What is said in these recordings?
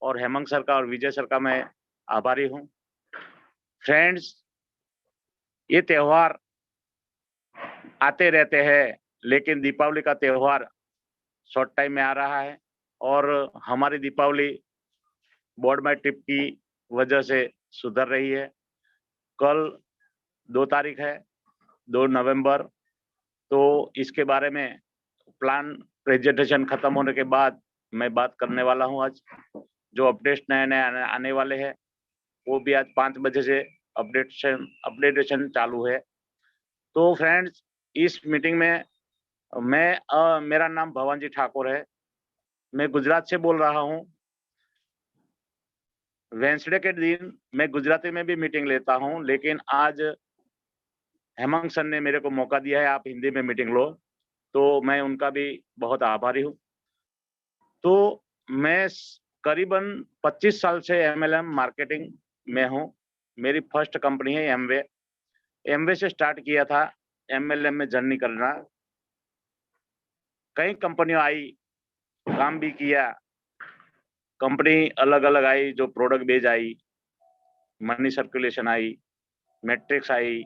और हेमंत सर का और विजय सर का मैं आभारी हूँ। फ्रेंड्स, ये त्योहार आते रहते हैं, लेकिन दीपावली का त्योहार शॉर्ट टाइम में आ रहा है और हमारी दीपावली बोर्ड माई ट्रिप की वजह से सुधर रही है। कल 2 तारीख है, 2 नवंबर। तो इसके बारे में प्लान प्रेजेंटेशन खत्म होने के बाद मैं बात करने वाला हूं। आज जो अपडेट्स नए आने वाले हैं वो भी आज 5 बजे से अपडेटेशन चालू है। तो फ्रेंड्स, इस मीटिंग में मेरा नाम भवन जी ठाकुर है। मैं गुजरात से बोल रहा हूं। वेंसडे के दिन मैं गुजराती में भी मीटिंग लेता हूं, लेकिन आज हेमंत सर ने मेरे को मौका दिया है, आप हिंदी में मीटिंग लो, तो मैं उनका भी बहुत आभारी हूं। तो मैं करीबन 25 साल से एमएलएम मार्केटिंग में हूं। मेरी फर्स्ट कंपनी है एमवे। एमवे से स्टार्ट किया था एमएलएम में जर्नी करना। कई कंपनियां आई, काम भी किया। कंपनी अलग अलग आई, जो प्रोडक्ट बेच आई, मनी सर्कुलेशन आई, मैट्रिक्स आई,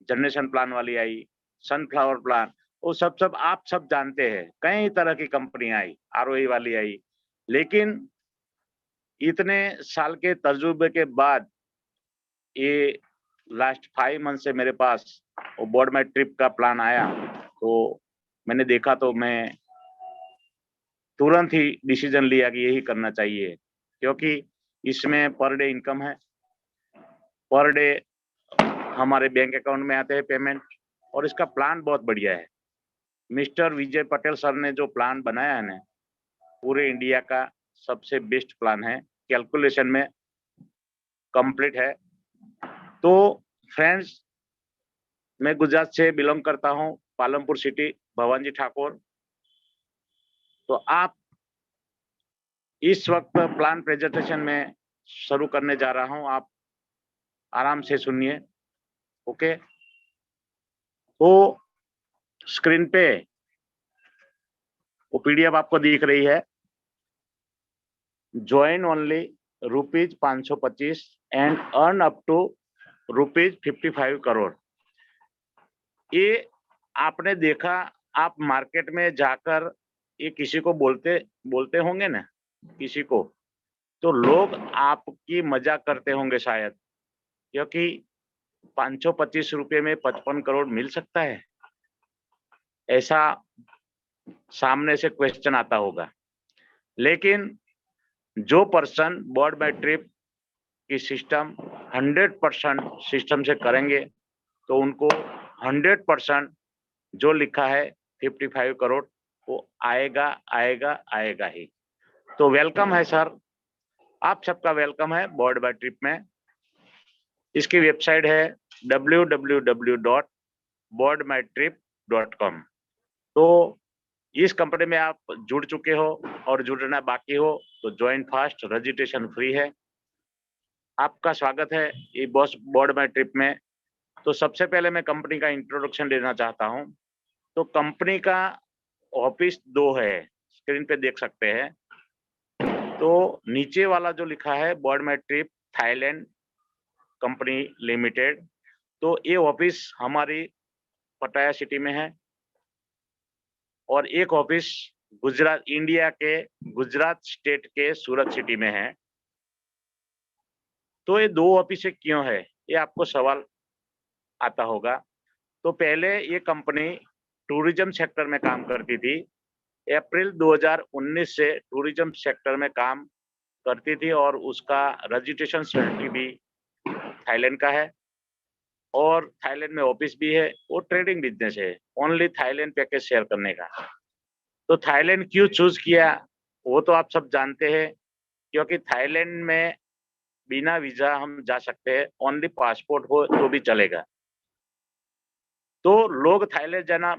जनरेशन प्लान वाली आई, सनफ्लावर प्लान, वो सब आप सब जानते हैं। कई तरह की कंपनी आई, आरओई वाली आई। लेकिन इतने साल के तजुर्बे के बाद ये लास्ट 5 मंथ से मेरे पास वो बोर्ड माई ट्रिप का प्लान आया, तो मैंने देखा तो मैं तुरंत ही डिसीजन लिया कि यही करना चाहिए, क्योंकि इसमें पर डे इनकम है। पर डे हमारे बैंक अकाउंट में आते हैं पेमेंट, और इसका प्लान बहुत बढ़िया है। मिस्टर विजय पटेल सर ने जो प्लान बनाया है ना, पूरे इंडिया का सबसे बेस्ट प्लान है, कैलकुलेशन में कंप्लीट है। तो फ्रेंड्स, मैं गुजरात से बिलोंग करता हूं, पालमपुर सिटी, भवन जी ठाकुर। तो आप इस वक्त प्लान प्रेजेंटेशन में शुरू करने जा रहा हूं, आप आराम से सुनिए। ओके, तो स्क्रीन पे वो पीडीएफ आपको दिख रही है। Join only ₹525 and earn up to ₹55 crore. ये आपने देखा, आप मार्केट में जाकर ये किसी को बोलते होंगे ना, किसी को, तो लोग आपकी मजाक करते होंगे शायद, क्योंकि ₹525 में 55 करोड़ मिल सकता है, ऐसा सामने से क्वेश्चन आता होगा। लेकिन जो पर्सन बोर्ड बाय ट्रिप की सिस्टम 100% सिस्टम से करेंगे, तो उनको 100% जो लिखा है 55 करोड़ वो आएगा आएगा आएगा ही। तो वेलकम है सर, आप सबका वेलकम है बोर्ड बाय ट्रिप में। इसकी वेबसाइट है www.boardmytrip.com। तो इस कंपनी में आप जुड़ चुके हो और जुड़ना बाकी हो तो ज्वाइन फास्ट, रजिस्ट्रेशन फ्री है। आपका स्वागत है ये बॉस बोर्ड माई ट्रिप में। तो सबसे पहले मैं कंपनी का इंट्रोडक्शन देना चाहता हूं। तो कंपनी का ऑफिस 2 है, स्क्रीन पे देख सकते हैं। तो नीचे वाला जो लिखा है बोर्ड माई ट्रिप थाईलैंड कंपनी लिमिटेड, तो ये ऑफिस हमारी पटाया सिटी में है, और एक ऑफिस गुजरात, इंडिया के गुजरात स्टेट के सूरत सिटी में है। तो ये 2 ऑफिस क्यों है, ये आपको सवाल आता होगा। तो पहले ये कंपनी टूरिज्म सेक्टर में काम करती थी। अप्रैल 2019 से टूरिज्म सेक्टर में काम करती थी, और उसका रजिस्ट्रेशन सर्टिफिकेट भी थाईलैंड का है, और थाईलैंड में ऑफिस भी है। वो ट्रेडिंग बिजनेस है, ओनली थाईलैंड पैकेज शेयर करने का। तो थाईलैंड क्यों चूज किया वो तो आप सब जानते हैं, क्योंकि थाईलैंड में बिना वीजा हम जा सकते हैं, ओनली पासपोर्ट हो तो भी चलेगा। तो लोग थाईलैंड जाना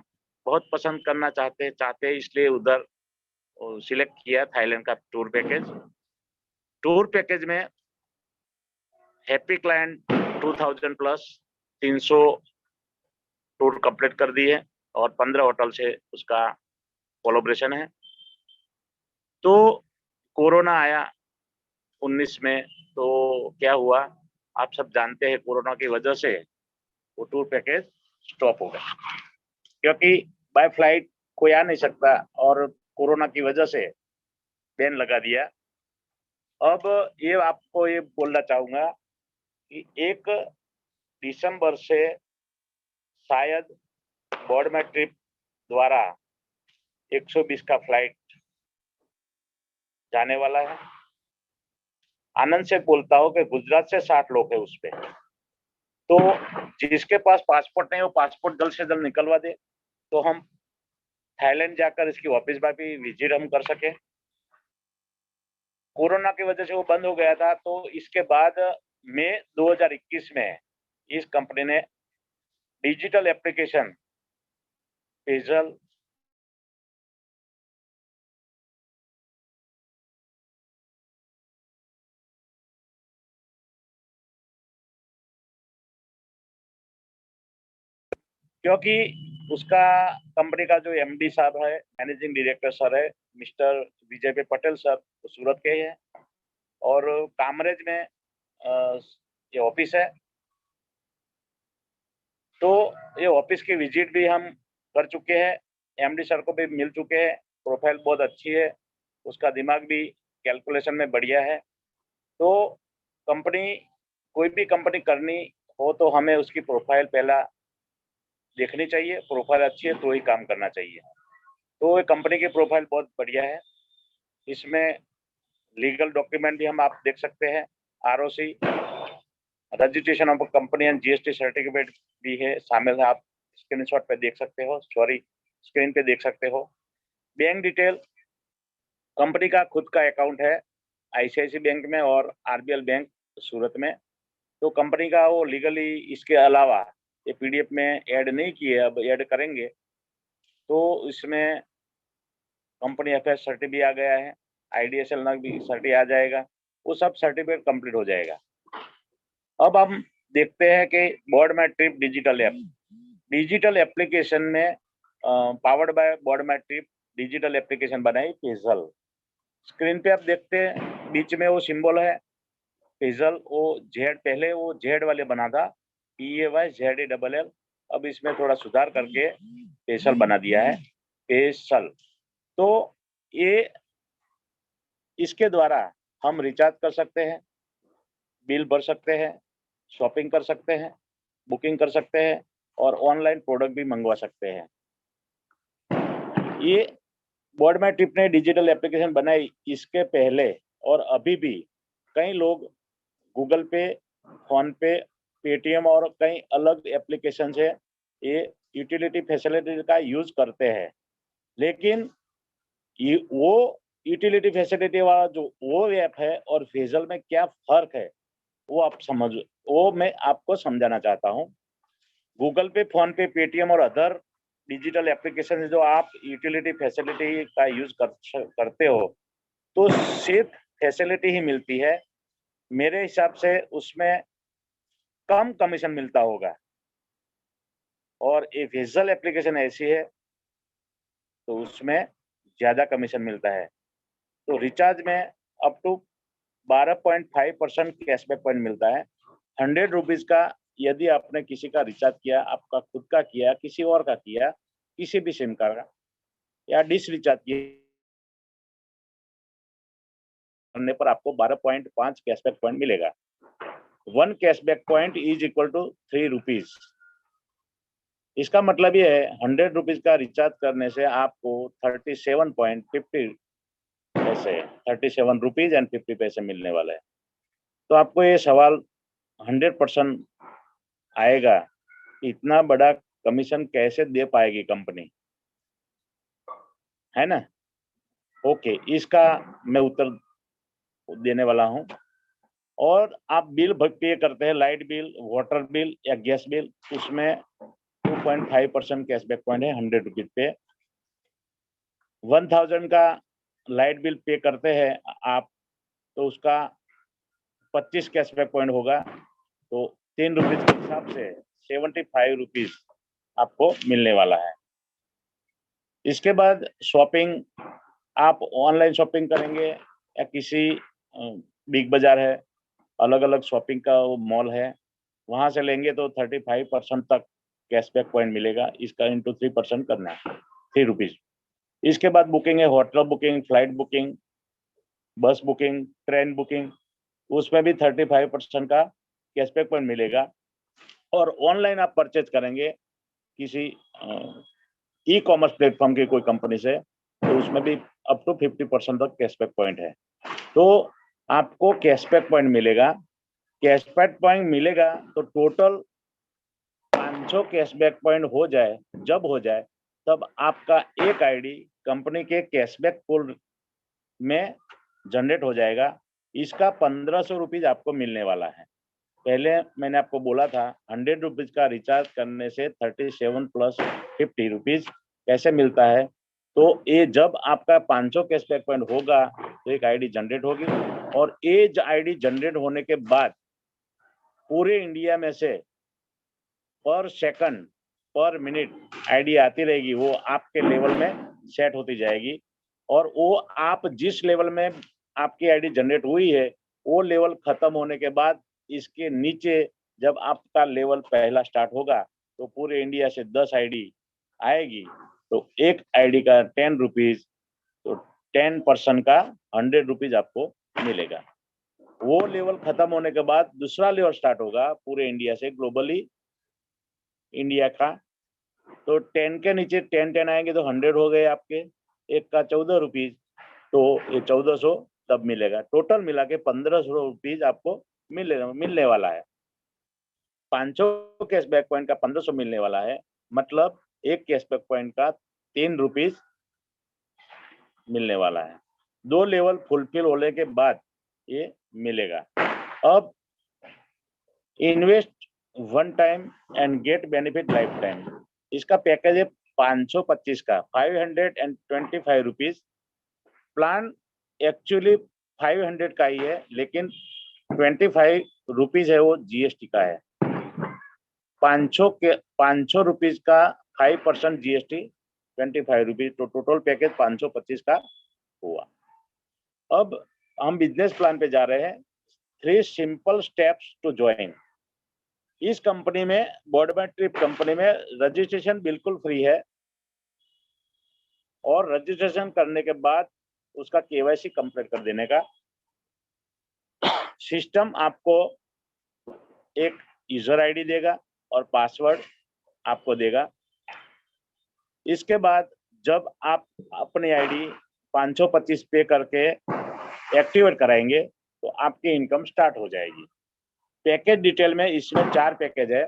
बहुत पसंद करना चाहते हैं, इसलिए उधर सिलेक्ट किया थाईलैंड का टूर पैकेज। टूर पैकेज में happy client 2000 plus 300 tour complete कर दिए, और 15 होटल से उसका कोलैबोरेशन है। तो कोरोना आया, 19 में तो क्या हुआ, आप सब जानते हैं, कोरोना की वजह से वो टूर पैकेज स्टॉप हो गए, क्योंकि बाय फ्लाइट कोई आ नहीं सकता और कोरोना की वजह से बैन लगा दिया। अब ये आपको ये बोलना चाहूंगा कि 1 दिसंबर से शायद बोर्ड में ट्रिप द्वारा 120 का फ्लाइट जाने वाला है। आनंद से बोलता हूँ कि गुजरात से 60 लोग हैं उस पे, तो जिसके पास पासपोर्ट नहीं, वो पासपोर्ट जल्द से जल्द निकलवा दे, तो हम थाईलैंड जाकर इसकी वापस वापी विजिट हम कर सके। कोरोना की वजह से वो बंद हो गया था, तो इसके बाद मई 2021 में इस कंपनी ने डिजिटल एप्लीकेशन पेजल क्योंकि उसका कंपनी का जो एमडी साहब है, मैनेजिंग डायरेक्टर सर है, मिस्टर विजय पटेल सर, वो सूरत के ही है और कामरेज में ये ऑफिस है। तो ये ऑफिस की विजिट भी हम कर चुके हैं, एमडी सर को भी मिल चुके हैं, प्रोफाइल बहुत अच्छी है, उसका दिमाग भी कैलकुलेशन में बढ़िया है। तो कंपनी, कोई भी कंपनी करनी हो तो हमें उसकी प्रोफाइल पहला देखनी चाहिए, प्रोफाइल अच्छी है तो ही काम करना चाहिए। तो ये कंपनी की प्रोफाइल बहुत बढ़िया है, इसमें लीगल डॉक्यूमेंट भी हम आप देख सकते हैं, ROC, registration of company and GST certificate भी है, शामिल है, आप स्क्रीनशॉट पे देख सकते हो, सॉरी स्क्रीन पे देख सकते हो। बैंक डिटेल, कंपनी का खुद का अकाउंट है आईसीआईसी बैंक में और आरबीएल बैंक सूरत में। तो कंपनी का वो लीगली इसके अलावा ये पीडीएफ में ऐड नहीं किए, अब ऐड करेंगे। तो इसमें कंपनी एफएस सर्टी भी आ गया है, आईडीएसएल नग भी सर्टी आ जाएगा, वो सब सर्टिफिकेट कंप्लीट हो जाएगा। अब हम देखते हैं कि बोर्ड में ट्रिप डिजिटल एप्लीकेशन में पावर्ड बाय बोर्ड में ट्रिप डिजिटल एप्लीकेशन बनाई पेजल। स्क्रीन पे आप देखते हैं बीच में वो सिंबल है पेजल, वो जेड, पहले वो जेड वाले बना था, PAYZELL, अब इसमें थोड़ा सुधार करके पेशल बना दिया है, पेशल। तो ये इसके द्वारा हम रिचार्ज कर सकते हैं, बिल भर सकते हैं, शॉपिंग कर सकते हैं, बुकिंग कर सकते हैं और ऑनलाइन प्रोडक्ट भी मंगवा सकते हैं। ये बोर्ड में ट्रिप ने डिजिटल एप्लीकेशन बनाई, इसके पहले और अभी भी कई लोग गूगल पे, फोन पे, पेटीएम और कई अलग एप्लीकेशन है, ये यूटिलिटी फैसिलिटी का यूज करते हैं। लेकिन ये वो यूटिलिटी फैसिलिटी वाला जो वो ऐप है और फेजल में क्या फर्क है, वो आप समझ, वो मैं आपको समझाना चाहता हूँ। गूगल पे, फोन पे, पेटीएम और अदर डिजिटल एप्लीकेशन जो आप यूटिलिटी फैसिलिटी का यूज करते हो, तो सिर्फ फैसिलिटी ही मिलती है, मेरे हिसाब से उसमें कम कमीशन मिलता होगा। और ये फेजल एप्लीकेशन ऐसी है तो उसमें ज्यादा कमीशन मिलता है। तो रिचार्ज में अप टू 12.5% कैशबैक पॉइंट मिलता है। 100 रुपीज का यदि आपने किसी का रिचार्ज किया, आपका खुद का किया, किसी और का किया, किसी भी सिम कार्ड का या डिश रिचार्ज करने पर आपको 12.5 कैशबैक पॉइंट मिलेगा। 1 cashback point is equal to 3 rupees. इसका मतलब ये है 100 रुपीज का रिचार्ज करने से आपको 37.50 पैसे, 37 रुपीज एंड 50 पैसे मिलने वाला है। तो आपको ये सवाल 100% आएगा कि इतना बड़ा कमीशन कैसे दे पाएगी कंपनी, है ना। ओके, इसका मैं उत्तर देने वाला हूं। और आप बिल पे करते हैं, लाइट बिल, वाटर बिल या गैस बिल, उसमें 2.5% कैशबैक पॉइंट है 100 रुपीज पे। 1000 का लाइट बिल पे करते हैं आप, तो उसका 25 कैशबैक पॉइंट होगा, तो 3 रुपीज के हिसाब से 75 रुपीज आपको मिलने वाला है। इसके बाद शॉपिंग, आप ऑनलाइन शॉपिंग करेंगे या किसी बिग बाजार है, अलग अलग शॉपिंग का वो मॉल है, वहां से लेंगे तो 35% तक कैशबैक पॉइंट मिलेगा। इसका इंटू 3% करना है, 3 रुपीज। इसके बाद बुकिंग है, होटल बुकिंग, फ्लाइट बुकिंग, बस बुकिंग, ट्रेन बुकिंग, उसमें भी 35% का कैशबैक पॉइंट मिलेगा। और ऑनलाइन आप परचेज करेंगे किसी ई कॉमर्स प्लेटफॉर्म की कोई कंपनी से, तो उसमें भी अप टू 50% तक कैशबैक पॉइंट है। तो आपको कैशबैक पॉइंट मिलेगा। कैशबैक पॉइंट मिलेगा तो टोटल 500 कैशबैक पॉइंट हो जाए, जब हो जाए तब आपका एक आईडी कंपनी के कैशबैक पूल में जनरेट हो जाएगा। इसका 1500 रुपीज आपको मिलने वाला है। पहले मैंने आपको बोला था 100 रुपीज का रिचार्ज करने से 37 प्लस 50 रुपीज कैसे मिलता है। तो ये जब आपका 500 कैशबैक पॉइंट होगा तो एक आईडी जनरेट होगी, और ये आईडी जनरेट होने के बाद पूरे इंडिया में से पर सेकंड पर मिनट आईडी आती रहेगी, वो आपके लेवल में सेट होती जाएगी। और वो आप जिस लेवल में आपकी आईडी जनरेट हुई है, वो लेवल खत्म होने के बाद इसके नीचे जब आपका लेवल पहला स्टार्ट होगा तो पूरे इंडिया से 10 आईडी आएगी, तो एक आईडी का 10 रुपीज, तो 10% का 100 रुपीज आपको मिलेगा। वो लेवल खत्म होने के बाद दूसरा लेवल स्टार्ट होगा पूरे इंडिया से, ग्लोबली इंडिया का। तो 10 के नीचे 10 आएंगे तो 100 हो गए आपके, एक का 14 रुपीज, तो ये 1400 तब मिलेगा। टोटल मिला के 1500 रुपीज आपको मिलने वाला है। 500 कैशबैक पॉइंट का 1500 मिलने वाला है, मतलब एक कैशबैक पॉइंट का 3 रुपीज मिलने वाला है। 2 लेवल फुलफिल होने के बाद ये मिलेगा। अब invest one time and get benefit life time, इसका पैकेज है 525 का, 525 रुपीज। प्लान एक्चुअली 500 का ही है, लेकिन 25 रुपीज है वो जीएसटी का है। 500 रुपीज का 5% जीएसटी, 25 रुपीज, तो टोटल पैकेज 525 का हुआ। अब हम बिजनेस प्लान पे जा रहे हैं। 3 सिंपल स्टेप्स टू ज्वाइन। इस कंपनी में, बॉडमेट ट्रिप कंपनी में, रजिस्ट्रेशन बिल्कुल फ्री है, और रजिस्ट्रेशन करने के बाद उसका केवाईसी कंप्लीट कर देने का। सिस्टम आपको एक यूजर आईडी देगा और पासवर्ड आपको देगा। इसके बाद जब आप अपनी आईडी 525 पे करके एक्टिवेट कराएंगे तो आपकी इनकम स्टार्ट हो जाएगी। पैकेज डिटेल में इसमें 4 पैकेज है,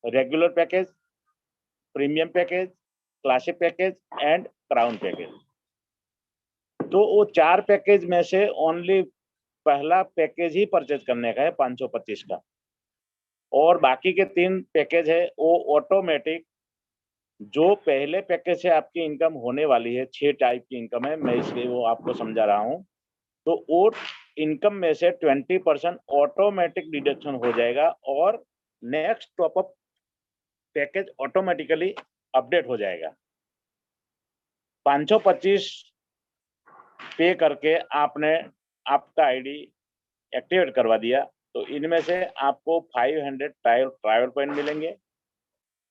regular package, premium package, classic package and crown package. तो वो 4 पैकेज में से ओनली पहला पैकेज ही परचेज करने का है 525 का, और बाकी के 3 पैकेज है वो ऑटोमेटिक। जो पहले पैकेज से आपकी इनकम होने वाली है, 6 टाइप की इनकम है, मैं इसलिए वो आपको समझा रहा हूँ। तो वो इनकम में से 20% ऑटोमेटिक डिडक्शन हो जाएगा, और next top up package automatically update हो जाएगा। 525 पे करके आपने आपका आईडी एक्टिवेट करवा दिया, तो इनमें से आपको 500 ट्रायल पॉइंट मिलेंगे,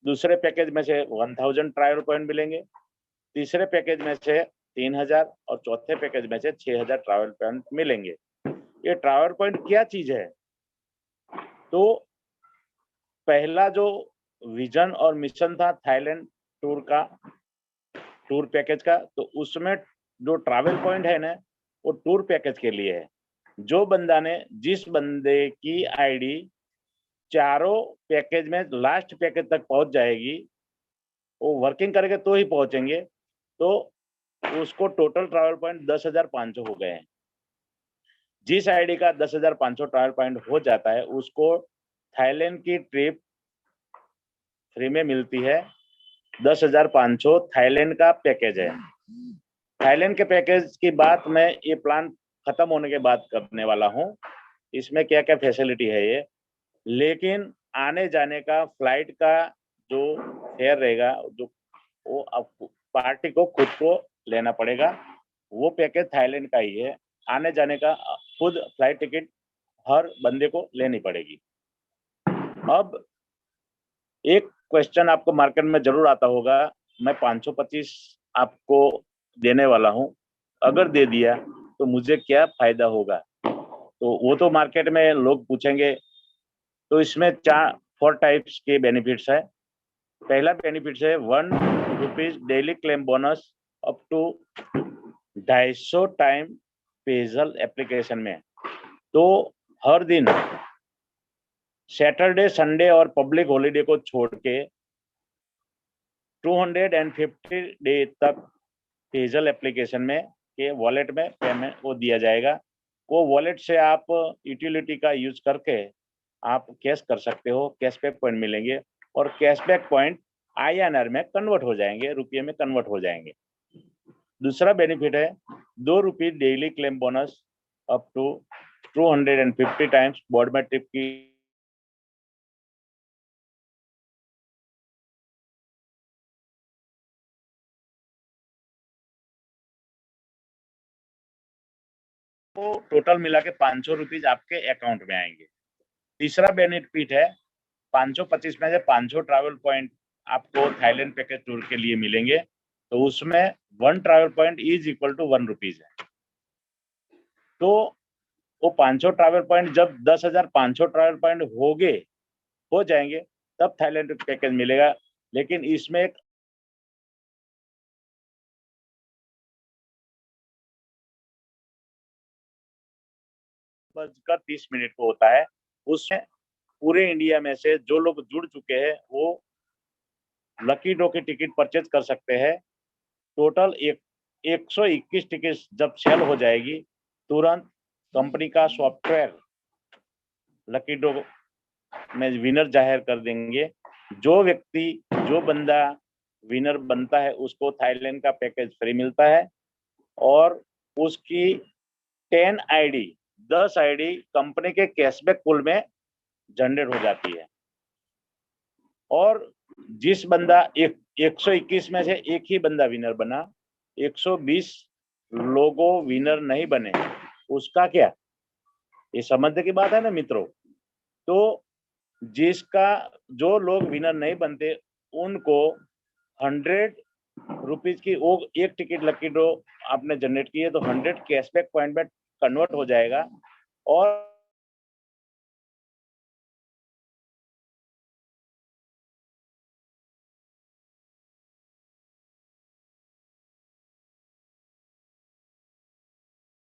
दूसरे पैकेज में से 1000 ट्रायल पॉइंट मिलेंगे, तीसरे पैकेज में से 3000, और चौथे पैकेज में से 6000 ट्रैवल पॉइंट मिलेंगे। ये ट्रैवल पॉइंट क्या चीज है? तो पहला जो विजन और मिशन था थाईलैंड टूर का, टूर पैकेज का, तो उसमें जो ट्रैवल पॉइंट है ना, वो टूर पैकेज के लिए है। जो बंदा ने, जिस बंदे की आईडी चारों पैकेज में लास्ट पैकेज तक पहुंच जाएगी, वो वर्किंग करेंगे तो ही पहुंचेंगे, तो उसको टोटल ट्रैवल पॉइंट 10,500 हो गए हैं। जिस आईडी का 10,500 ट्रैवल पॉइंट हो जाता है उसको थाईलैंड की ट्रिप फ्री में मिलती है। 10,500 थाईलैंड का पैकेज है। थाईलैंड के पैकेज की बात मैं ये प्लान खत्म होने के बाद करने वाला हूँ, इसमें क्या क्या फैसिलिटी है ये। लेकिन आने जाने का, फ्लाइट का जो फेयर रहेगा, जो वो अब पार्टी को खुद को लेना पड़ेगा। वो पैकेज थाईलैंड का ही है। आने जाने का खुद फ्लाइट टिकट हर बंदे को लेनी पड़ेगी। अब एक क्वेश्चन आपको मार्केट में जरूर आता होगा, मैं 525 आपको देने वाला हूं, अगर दे दिया तो मुझे क्या फायदा होगा? तो वो तो मार्केट में लोग पूछेंगे। तो इसमें 4 टाइप्स के बेनिफिट्स है। पहला बेनिफिट है ₹1 daily claim bonus up to 250 time पेजल एप्लीकेशन में। तो हर दिन सैटरडे, संडे और पब्लिक हॉलीडे को छोड़ के 250 डे तक पेजल एप्लीकेशन में के वॉलेट में पेमेंट वो दिया जाएगा। वो वॉलेट से आप यूटिलिटी का यूज करके आप कैश कर सकते हो, कैशबैक पॉइंट मिलेंगे और कैशबैक पॉइंट INR में कन्वर्ट हो जाएंगे, रुपये में कन्वर्ट हो जाएंगे। दूसरा बेनिफिट है ₹2 daily claim bonus up to 250 times board में ट्रिप की तो टोटल मिला के ₹500 आपके अकाउंट में आएंगे। तीसरा बेनिफिट है 525 में से 500 ट्रैवल पॉइंट आपको थाईलैंड पैकेज टूर के लिए मिलेंगे। तो उसमें 1 travel point is equal to ₹1 है। तो वो 500 ट्रैवल पॉइंट जब 10,500 ट्रैवल पॉइंट हो जाएंगे तब थाईलैंड पैकेज मिलेगा। लेकिन इसमें एक बजकर 30 मिनट को होता है। उसमें पूरे इंडिया में से जो लोग जुड़ चुके हैं वो लकी ड्रॉ की टिकट परचेज कर सकते हैं। टोटल 121 टिकट जब सेल हो जाएगी तुरंत कंपनी का सॉफ्टवेयर लकी ड्रॉ में विनर जाहिर कर देंगे। जो बंदा विनर बनता है उसको थाईलैंड का पैकेज फ्री मिलता है और उसकी 10 आईडी कंपनी के कैशबैक पूल में जनरेट हो जाती है। और जिस बंदा 121 में से एक ही बंदा विनर बना, 120 लोगों विनर नहीं बने, उसका क्या? ये समझने की बात है ना मित्रों। तो जो लोग विनर नहीं बनते उनको ₹100 की वो एक टिकट लकी ड्रॉ आपने जनरेट की है तो 100 कैशबैक पॉइंट में कन्वर्ट हो जाएगा और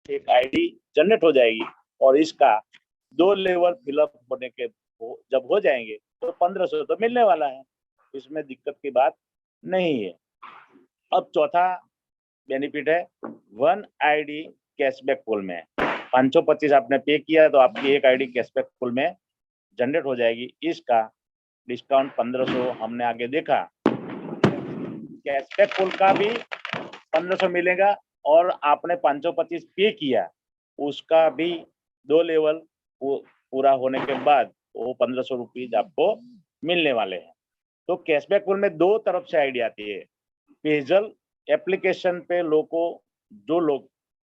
एक आईडी जनरेट हो जाएगी और इसका 2 लेवल फिलअप होने के जब हो जाएंगे तो 1500 तो मिलने वाला है, इसमें दिक्कत की बात नहीं है। अब चौथा बेनिफिट है 1 आईडी कैशबैक पूल में। 525 आपने पे किया तो आपकी एक आईडी कैशबैक पूल में जनरेट हो जाएगी। इसका डिस्काउंट 1500 हमने आगे देखा। कैशबैक पूल का भी 1500 मिलेगा और आपने 525 पे किया उसका भी 2 लेवल पूरा होने के बाद वो ₹1500 आपको मिलने वाले हैं। तो कैशबैक पूल में 2 तरफ से आईडी आती है। पेजल एप्लीकेशन पे जो लोग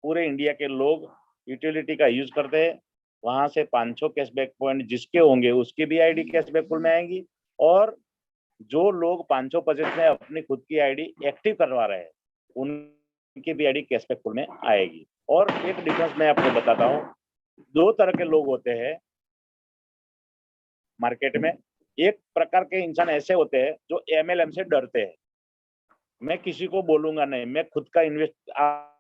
पूरे इंडिया के लोग यूटिलिटी का यूज करते हैं वहां से 500 कैशबैक पॉइंट जिसके होंगे उसकी भी आईडी कैशबैक पूल में आएंगी और जो लोग 525 में अपनी खुद की आईडी एक्टिव करवा रहे हैं उनकी भी आईडी कैशबैक पूल में आएगी। और एक डिफरेंस मैं आपको बताता हूँ, 2 तरह के लोग होते हैं मार्केट में। एक प्रकार के इंसान ऐसे होते हैं जो MLM से डरते हैं। मैं किसी को बोलूंगा नहीं, मैं खुद का इन्वेस्ट आप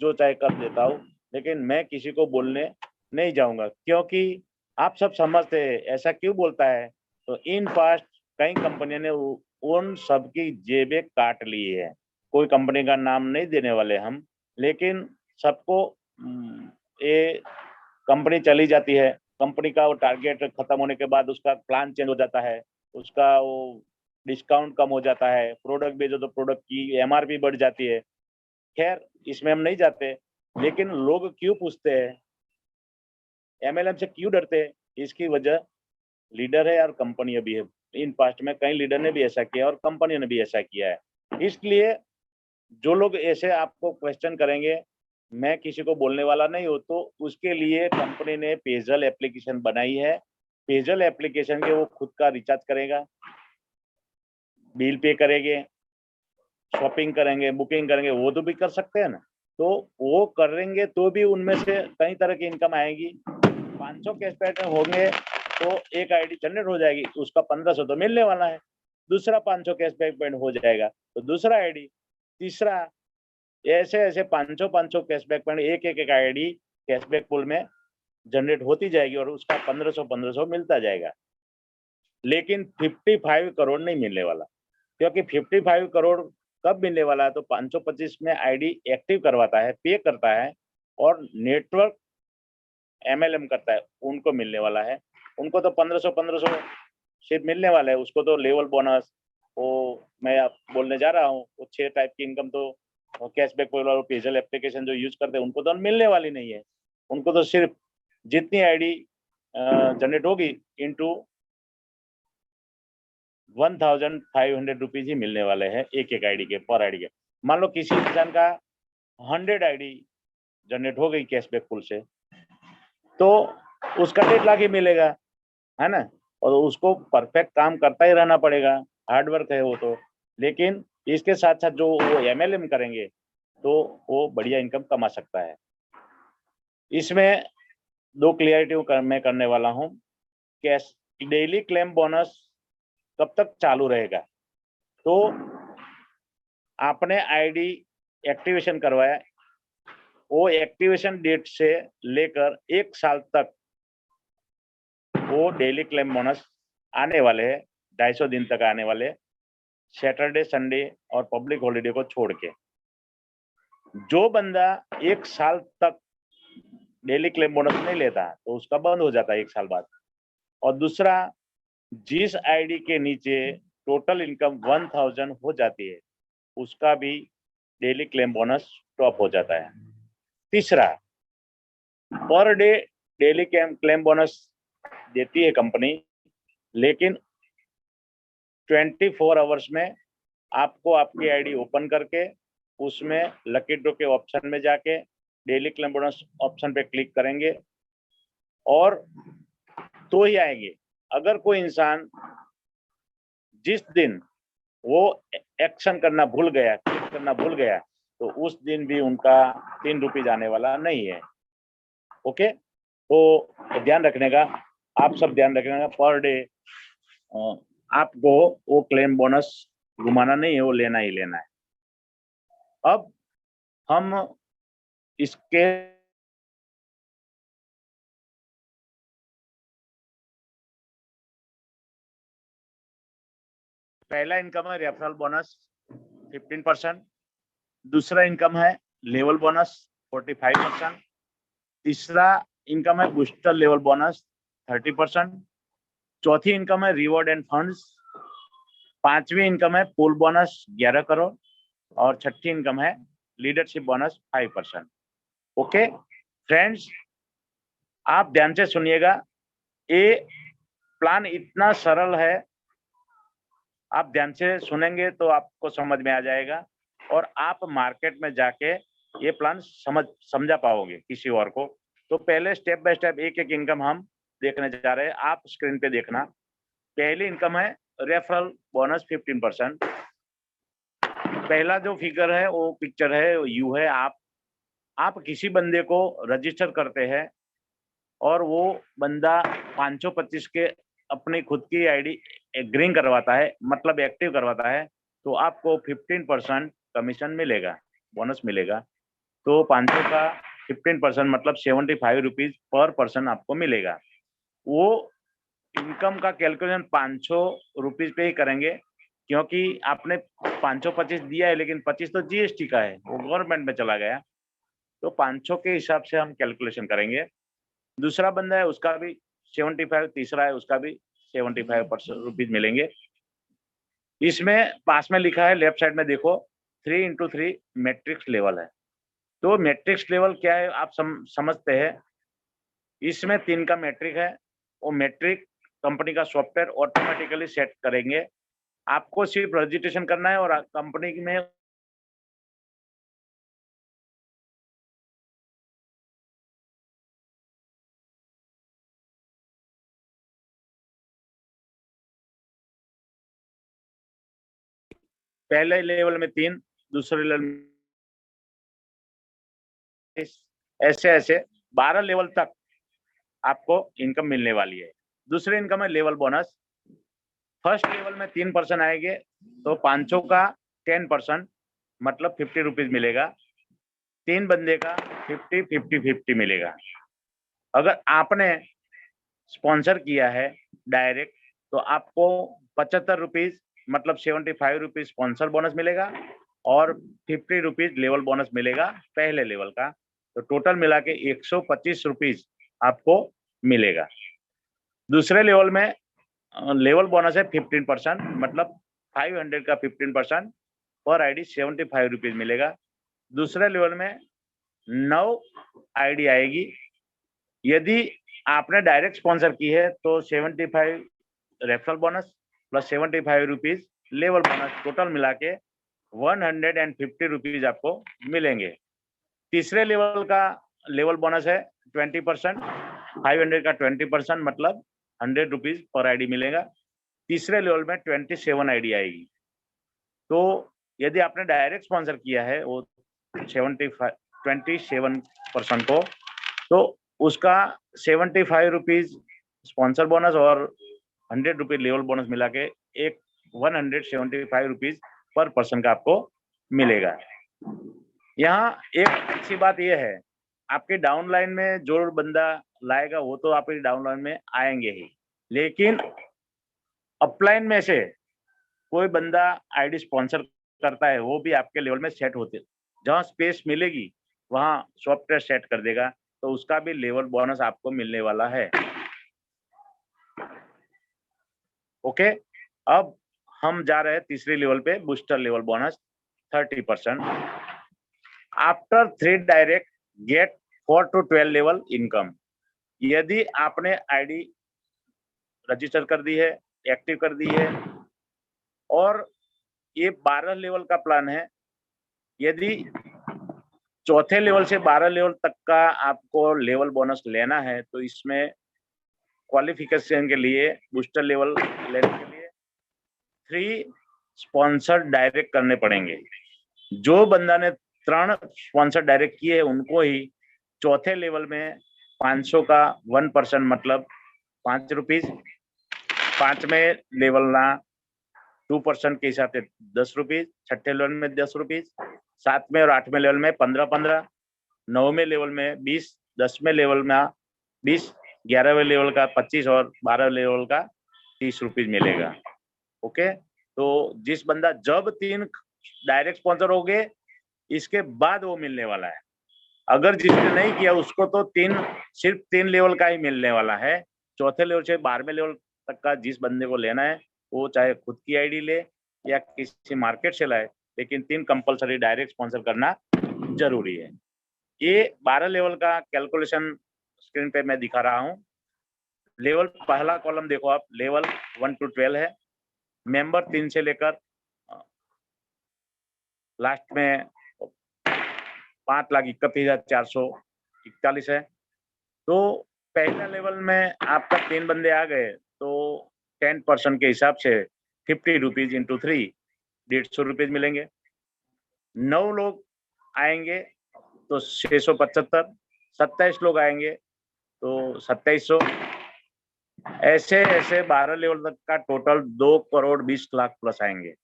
जो चाहे कर देता हूँ, लेकिन मैं किसी को बोलने नहीं जाऊंगा क्योंकि आप सब समझते हैं ऐसा क्यों बोलता है। तो इन पास्ट कई कंपनियों ने उन सबकी जेबें काट ली है। कोई कंपनी का नाम नहीं देने वाले हम, लेकिन सबको ये कंपनी चली जाती है, कंपनी का वो टारगेट खत्म होने के बाद उसका प्लान चेंज हो जाता है, उसका वो डिस्काउंट कम हो जाता है, प्रोडक्ट बेचो तो प्रोडक्ट की MRP बढ़ जाती है। खैर इसमें हम नहीं जाते, लेकिन लोग क्यों पूछते हैं, MLM से क्यों डरते हैं? इसकी वजह लीडर है और कंपनी भी है। इन पास्ट में कई लीडर ने भी ऐसा किया और कंपनी ने भी ऐसा किया है। इसलिए जो लोग ऐसे आपको क्वेश्चन करेंगे मैं किसी को बोलने वाला नहीं हूँ, तो उसके लिए कंपनी ने पेजल एप्लीकेशन बनाई है। पेजल एप्लीकेशन के वो खुद का रिचार्ज करेगा, बिल पे करेंगे, शॉपिंग करेंगे, बुकिंग करेंगे, वो तो भी कर सकते हैं ना। तो वो करेंगे तो भी उनमें से कई तरह की इनकम आएगी। 500 कैशबैक होंगे तो एक आईडी जनरेट हो जाएगी, तो उसका 1500 तो मिलने वाला है। दूसरा 500 कैशबैक पॉइंट हो जाएगा तो दूसरा आईडी, तीसरा, ऐसे ऐसे 500 कैशबैक पॉइंट एक आईडी कैशबैक पूल में जनरेट होती जाएगी और उसका 1500 मिलता जाएगा। लेकिन 55 करोड़ नहीं मिलने वाला, क्योंकि 55 करोड़ कब मिलने वाला है, तो 525 में आईडी एक्टिव करवाता है, पे करता है और नेटवर्क एमएलएम करता है, उनको मिलने वाला है। उनको तो 1500 सिर्फ मिलने वाला है। उसको तो लेवल बोनस, वो मैं आप बोलने जा रहा हूँ, वो 6 टाइप की इनकम तो कैशबैक और पेजल एप्लीकेशन जो यूज करते हैं उनको तो मिलने वाली नहीं है। उनको तो सिर्फ जितनी आईडी जनरेट होगी इंटू 1500 रुपीज ही मिलने वाले हैं एक आईडी के, पर आईडी के। मान लो किसी इंसान का 100 आईडी जनरेट हो गई कैशबैक पुल से, तो उसका 1.5 लाख ही मिलेगा, है ना। और उसको परफेक्ट काम करता ही रहना पड़ेगा, हार्ड वर्क है वो तो। लेकिन इसके साथ साथ जो वो एमएलएम करेंगे तो वो बढ़िया इनकम कमा सकता है। इसमें 2 क्लियरिटी मैं करने वाला हूँ। कैश डेली क्लेम बोनस कब तक चालू रहेगा, तो आपने आईडी एक्टिवेशन करवाया, वो एक्टिवेशन डेट से लेकर 1 साल तक वो डेली क्लेम बोनस आने वाले हैं, 250 दिन तक आने वाले, सैटरडे संडे और पब्लिक हॉलिडे को छोड़ के। जो बंदा 1 साल तक डेली क्लेम बोनस नहीं लेता तो उसका बंद हो जाता है 1 साल बाद। और दूसरा, जिस आईडी के नीचे टोटल इनकम 1000 हो जाती है उसका भी डेली क्लेम बोनस स्टॉप हो जाता है। तीसरा, per day daily claim bonus देती है कंपनी, लेकिन 24 आवर्स में आपको आपकी आईडी ओपन करके उसमें लकी ड्रॉ के ऑप्शन में जाके डेली क्लेम बोनस ऑप्शन पे क्लिक करेंगे और तो ही आएंगे। अगर कोई इंसान जिस दिन वो एक्शन करना भूल गया, क्लिक करना भूल गया, तो उस दिन भी उनका 3 रुपीज आने वाला नहीं है। ओके, तो ध्यान रखने का, आप सब ध्यान रखने का, पर डे आपको वो क्लेम बोनस घुमाना नहीं है, वो लेना ही लेना है। अब हम इसके पहला इनकम है रेफरल बोनस 15%, दूसरा इनकम है लेवल बोनस 45%, तीसरा इनकम है बूस्टर लेवल बोनस 30%, चौथी इनकम है रिवॉर्ड एंड फंड्स, पांचवी इनकम है पूल बोनस 11 करोड़ और छठी इनकम है लीडरशिप बोनस 5%। ओके फ्रेंड्स, आप ध्यान से सुनिएगा, ये प्लान इतना सरल है, आप ध्यान से सुनेंगे तो आपको समझ में आ जाएगा और आप मार्केट में जाके ये प्लान समझा पाओगे किसी और को। तो पहले स्टेप बाय स्टेप एक इनकम हम देखने जा रहे हैं, आप स्क्रीन पे देखना। पहली इनकम है रेफरल बोनस 15%। पहला जो फिगर है वो पिक्चर है यू है, आप किसी बंदे को रजिस्टर करते हैं और वो बंदा 525 के अपनी खुद की आईडी ग्रीन करवाता है, मतलब एक्टिव करवाता है, तो आपको 15% कमीशन मिलेगा, बोनस मिलेगा। तो 500 का 15% मतलब 75 रुपीज पर पर्सन आपको मिलेगा। वो इनकम का कैलकुलेशन 500 रुपीज पे ही करेंगे, क्योंकि आपने 525 दिया है, लेकिन 25 तो जीएसटी का है, वो गवर्नमेंट में चला गया, तो 500 के हिसाब से हम कैलकुलेशन करेंगे। दूसरा बंदा है उसका भी 75, तीसरा है उसका भी 75% रुपीज मिलेंगे। इसमें पास में लिखा है, लेफ्ट साइड में देखो, 3x3 मैट्रिक्स लेवल है। तो मैट्रिक्स लेवल क्या है आप समझते हैं। इसमें 3 का मैट्रिक है, वो मैट्रिक कंपनी का सॉफ्टवेयर ऑटोमेटिकली सेट करेंगे। आपको सिर्फ रजिस्ट्रेशन करना है और कंपनी में पहले लेवल में 3, दूसरे लेवल में ऐसे ऐसे 12 लेवल तक आपको इनकम मिलने वाली है। दूसरी इनकम है लेवल बोनस। फर्स्ट लेवल में 3% आएंगे तो 500 का 10% मतलब 50 रुपीज मिलेगा। 3 बंदे का 50 मिलेगा। अगर आपने स्पॉन्सर किया है डायरेक्ट तो आपको 75 रुपीज मतलब 75 रुपीज स्पॉन्सर बोनस मिलेगा और 50 रुपीज लेवल बोनस मिलेगा पहले लेवल का। तो टोटल मिला के 125 रुपीज आपको मिलेगा। दूसरे लेवल में लेवल बोनस है 15% मतलब 500 का 15% पर आईडी 75 रुपीज मिलेगा। दूसरे लेवल में 9 आईडी आएगी। यदि आपने डायरेक्ट स्पॉन्सर की है तो 75 referral bonus plus 75 rupees level bonus, total मिला के 150 रुपीज आपको मिलेंगे। तीसरे लेवल का लेवल बोनस है 20%, 500 का 20% मतलब 100 रुपीज पर आईडी मिलेगा। तीसरे लेवल में 27 आईडी आएगी। तो यदि आपने डायरेक्ट स्पॉन्सर किया है वो 27% को, तो उसका 75 रुपीज स्पॉन्सर बोनस और 100 रुपीज लेवल बोनस मिला के एक 175 रुपीज पर पर्सन का आपको मिलेगा। यहाँ एक अच्छी बात यह है, आपके डाउनलाइन में जो बंदा लाएगा वो तो आपके डाउनलाइन में आएंगे ही, लेकिन अपलाइन में से कोई बंदा आईडी स्पॉन्सर करता है वो भी आपके लेवल में सेट होते, जहां स्पेस मिलेगी वहां सॉफ्टवेयर सेट कर देगा, तो उसका भी लेवल बोनस आपको मिलने वाला है। ओके, अब हम जा रहे हैं तीसरी लेवल पे, booster level bonus 30%। After 3 direct get 4 to 12 level income. यदि आपने आईडी रजिस्टर कर दी है, एक्टिव कर दी है और ये 12 लेवल का प्लान है, यदि चौथे लेवल से 12 लेवल तक का आपको लेवल बोनस लेना है तो इसमें क्वालिफिकेशन के लिए बूस्टर लेवल लेने के लिए 3 स्पॉन्सर डायरेक्ट करने पड़ेंगे। जो बंदा ने 3 स्पॉन्सर डायरेक्ट किए उनको ही चौथे लेवल में 500 का 1% मतलब 5 रुपीज, 5वें लेवल ना 2% के हिसाब से 10 रुपीज, छठे लेवल में 10 रुपीज, 7वें और 8वें लेवल में 15, 9वें लेवल में 20, 10वें लेवल में 20, 11वें लेवल का 25 और 12वें लेवल का 30 रुपीज मिलेगा। ओके, तो जिस बंदा जब 3 डायरेक्ट स्पॉन्सर हो गए इसके बाद वो मिलने वाला है। अगर जिसने नहीं किया उसको तो सिर्फ 3 लेवल का ही मिलने वाला है। चौथे लेवल से 12वें लेवल तक का जिस बंदे को लेना है वो चाहे खुद की आईडी ले या किसी मार्केट से लाए, लेकिन 3 कंपलसरी डायरेक्ट स्पॉन्सर करना जरूरी है। ये 12 लेवल का कैलकुलेशन स्क्रीन पे मैं दिखा रहा हूँ। लेवल पहला कॉलम देखो आप, लेवल 1 to 12 है। मेंबर 3 से लेकर लास्ट में 5,31,441 है। तो पहला लेवल में आपका 3 बंदे आ गए तो 10% के हिसाब से 50 रुपीज इंटू 3 150 रुपीज मिलेंगे। 9 लोग आएंगे तो 675, 27 लोग आएंगे तो 2700, ऐसे ऐसे 12 लेवल तक का टोटल 2 करोड़ 20 लाख प्लस आएंगे।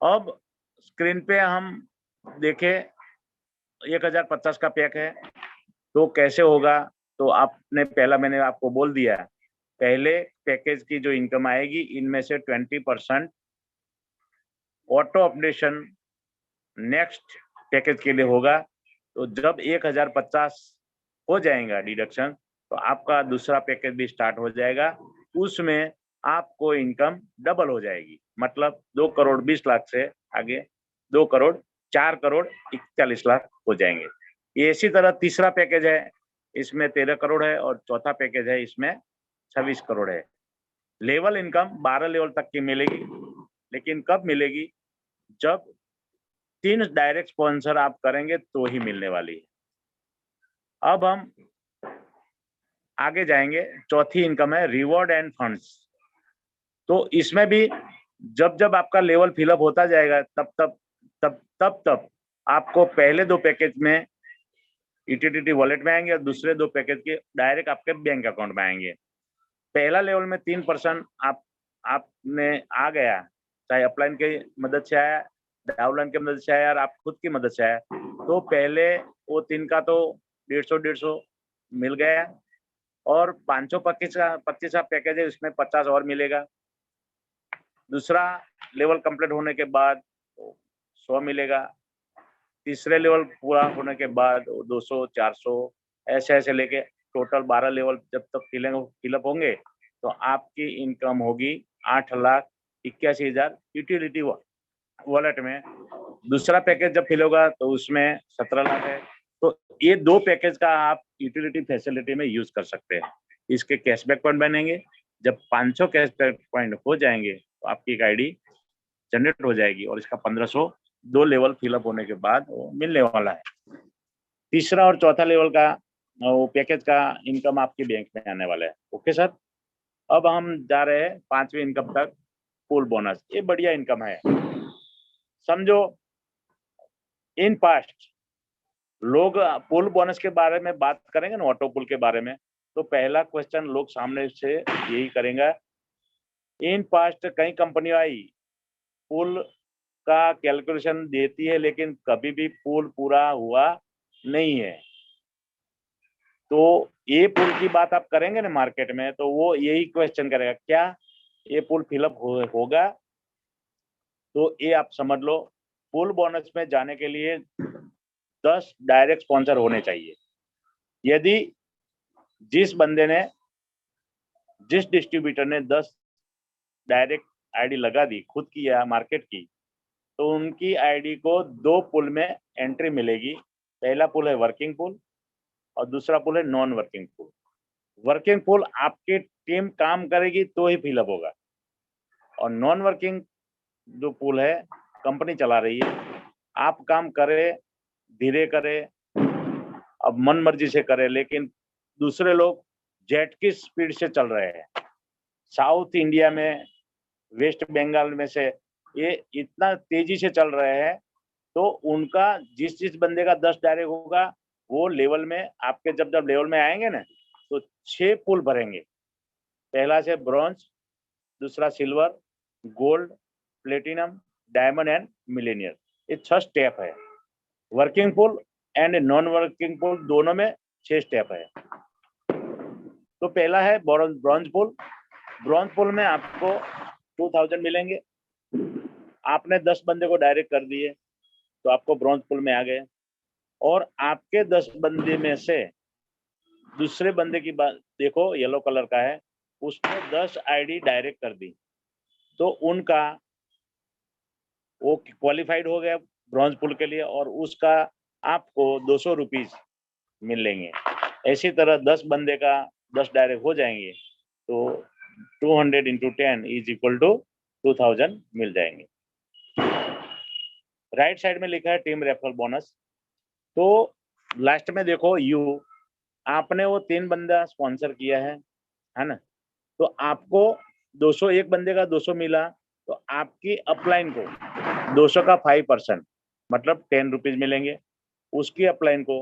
अब स्क्रीन पे हम देखें 1050 का पैक है तो कैसे होगा, तो आपने पहला मैंने आपको बोल दिया, पहले पैकेज की जो इनकम आएगी इनमें से 20% ऑटो अपडेशन नेक्स्ट पैकेज के लिए होगा। तो जब 1050 हो जाएगा डिडक्शन तो आपका दूसरा पैकेज भी स्टार्ट हो जाएगा, उसमें आपको इनकम डबल हो जाएगी, मतलब 2 करोड़ 20 लाख से आगे 2 करोड़ 4 करोड़ 41 लाख हो जाएंगे। ये इसी तरह तीसरा पैकेज है, इसमें 13 करोड़ है और चौथा पैकेज है इसमें 26 करोड़ है। लेवल इनकम 12 लेवल तक की मिलेगी, लेकिन कब मिलेगी, जब 3 डायरेक्ट स्पॉन्सर आप करेंगे तो ही मिलने वाली है। अब हम आगे जाएंगे, चौथी इनकम है रिवॉर्ड एंड फंड्स। तो इसमें भी जब जब आपका लेवल फिलअप होता जाएगा तब आपको पहले 2 पैकेज में यूटिलिटी वॉलेट में आएंगे और दूसरे 2 पैकेज के डायरेक्ट आपके बैंक अकाउंट में आएंगे। पहला लेवल में 3% आपने आ गया, चाहे अपलाइन की मदद से आया, डाउनलाइन की मदद से आया और आप खुद की मदद से आया, तो पहले वो 3 का तो 150 मिल गया और 525 का पैकेज है, उसमें 50 और मिलेगा। दूसरा लेवल कंप्लीट होने के बाद 100 मिलेगा। तीसरे लेवल पूरा होने के बाद 200, 400 ऐसे लेके टोटल 12 लेवल जब तक फिलअप होंगे तो आपकी इनकम होगी 8,81,000 यूटिलिटी वॉलेट में। दूसरा पैकेज जब फिल होगा तो उसमें 17 लाख है। तो ये 2 पैकेज का आप यूटिलिटी फैसिलिटी में यूज कर सकते हैं। इसके कैशबैक पॉइंट बनेंगे। जब 500 कैशबैक पॉइंट हो जाएंगे तो आपकी एक आईडी जनरेट हो जाएगी और इसका 1500 2 लेवल फिलअप होने के बाद वो मिलने वाला है। तीसरा और चौथा लेवल का वो पैकेज का इनकम आपके बैंक में आने वाला है। ओके सर, अब हम जा रहे हैं 5वीं इनकम तक, पूल बोनस। ये बढ़िया इनकम है। समझो इन पास्ट लोग पूल बोनस के बारे में बात करेंगे ना, ऑटो पुल के बारे में, तो पहला क्वेश्चन लोग सामने से यही करेंगे, इन पास्ट कई कंपनी आई पुल का कैलकुलेशन देती है लेकिन कभी भी पुल पूरा हुआ नहीं है। तो ये पुल की बात आप करेंगे ना मार्केट में, तो वो यही क्वेश्चन करेगा, क्या ये पुल फिलअप होगा? तो ये आप समझ लो, पुल बोनस में जाने के लिए 10 डायरेक्ट स्पॉन्सर होने चाहिए। यदि जिस डिस्ट्रीब्यूटर ने 10 डायरेक्ट आईडी लगा दी, खुद की या मार्केट की, तो उनकी आईडी को 2 पुल में एंट्री मिलेगी। पहला पुल है वर्किंग पुल और दूसरा पुल है नॉन वर्किंग पुल। वर्किंग पुल आपकी टीम काम करेगी तो ही फिलअप होगा और नॉन वर्किंग जो पुल है कंपनी चला रही है, आप काम करे, धीरे करे, अब मन मर्जी से करे, लेकिन दूसरे लोग जेट की स्पीड से चल रहे हैं। साउथ इंडिया में, वेस्ट बंगाल में से ये इतना तेजी से चल रहे हैं, तो उनका जिस बंदे का 10 डायरेक्ट होगा वो लेवल में आपके जब लेवल में आएंगे ना, तो 6 पुल भरेंगे। पहला से ब्रॉन्ज, दूसरा silver, gold, platinum, diamond and millionaire. ये 6 स्टेप है। Working pool and non working pool दोनों में 6 स्टेप है। तो पहला है ब्रॉन्ज पुल। ब्रॉन्ज पुल में आपको 2000 मिलेंगे। आपने 10 बंदे को डायरेक्ट कर दिए तो आपको ब्रॉन्ज पुल में आ गए, और आपके 10 बंदे में से दूसरे बंदे की बात देखो, येलो कलर का है, उसने 10 आईडी डायरेक्ट कर दी तो उनका वो क्वालिफाइड हो गया ब्रॉन्ज पुल के लिए और उसका आपको 200 रुपीज मिलेंगे। इसी तरह 10 बंदे का 10 डायरेक्ट हो जाएंगे तो 200 इंटू 10 इज इक्वल टू 2000 मिल जाएंगे। राइट साइड में लिखा है टीम रेफरल बोनस। तो लास्ट में देखो यू, आपने वो 3 बंदा स्पॉन्सर किया है ना, तो आपको 200, एक बंदे का 200 मिला तो आपकी अपलाइन को 200 का 5% मतलब 10 रुपीज मिलेंगे। उसकी अपलाइन को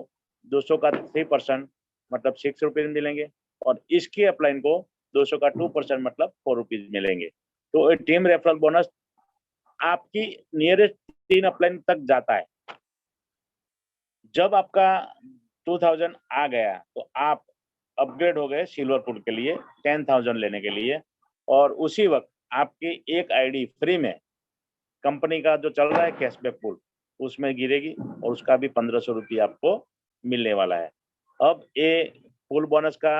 200 का 3% मतलब 6 रुपीज मिलेंगे और इसकी अपलाइन को 200 का 2% मतलब 4 रुपीज मिलेंगे। तो टीम रेफरल बोनस आपकी नियरेस्ट 3 अपलाइन तक जाता है। जब आपका 2000 आ गया तो आप अपग्रेड हो गए सिल्वर पुल के लिए 10,000 लेने के लिए, और उसी वक्त आपकी एक आईडी फ्री में कंपनी का जो चल रहा है कैशबैक पुल उसमें गिरेगी और उसका भी 1500 रुपये आपको मिलने वाला है। अब ये पुल बोनस का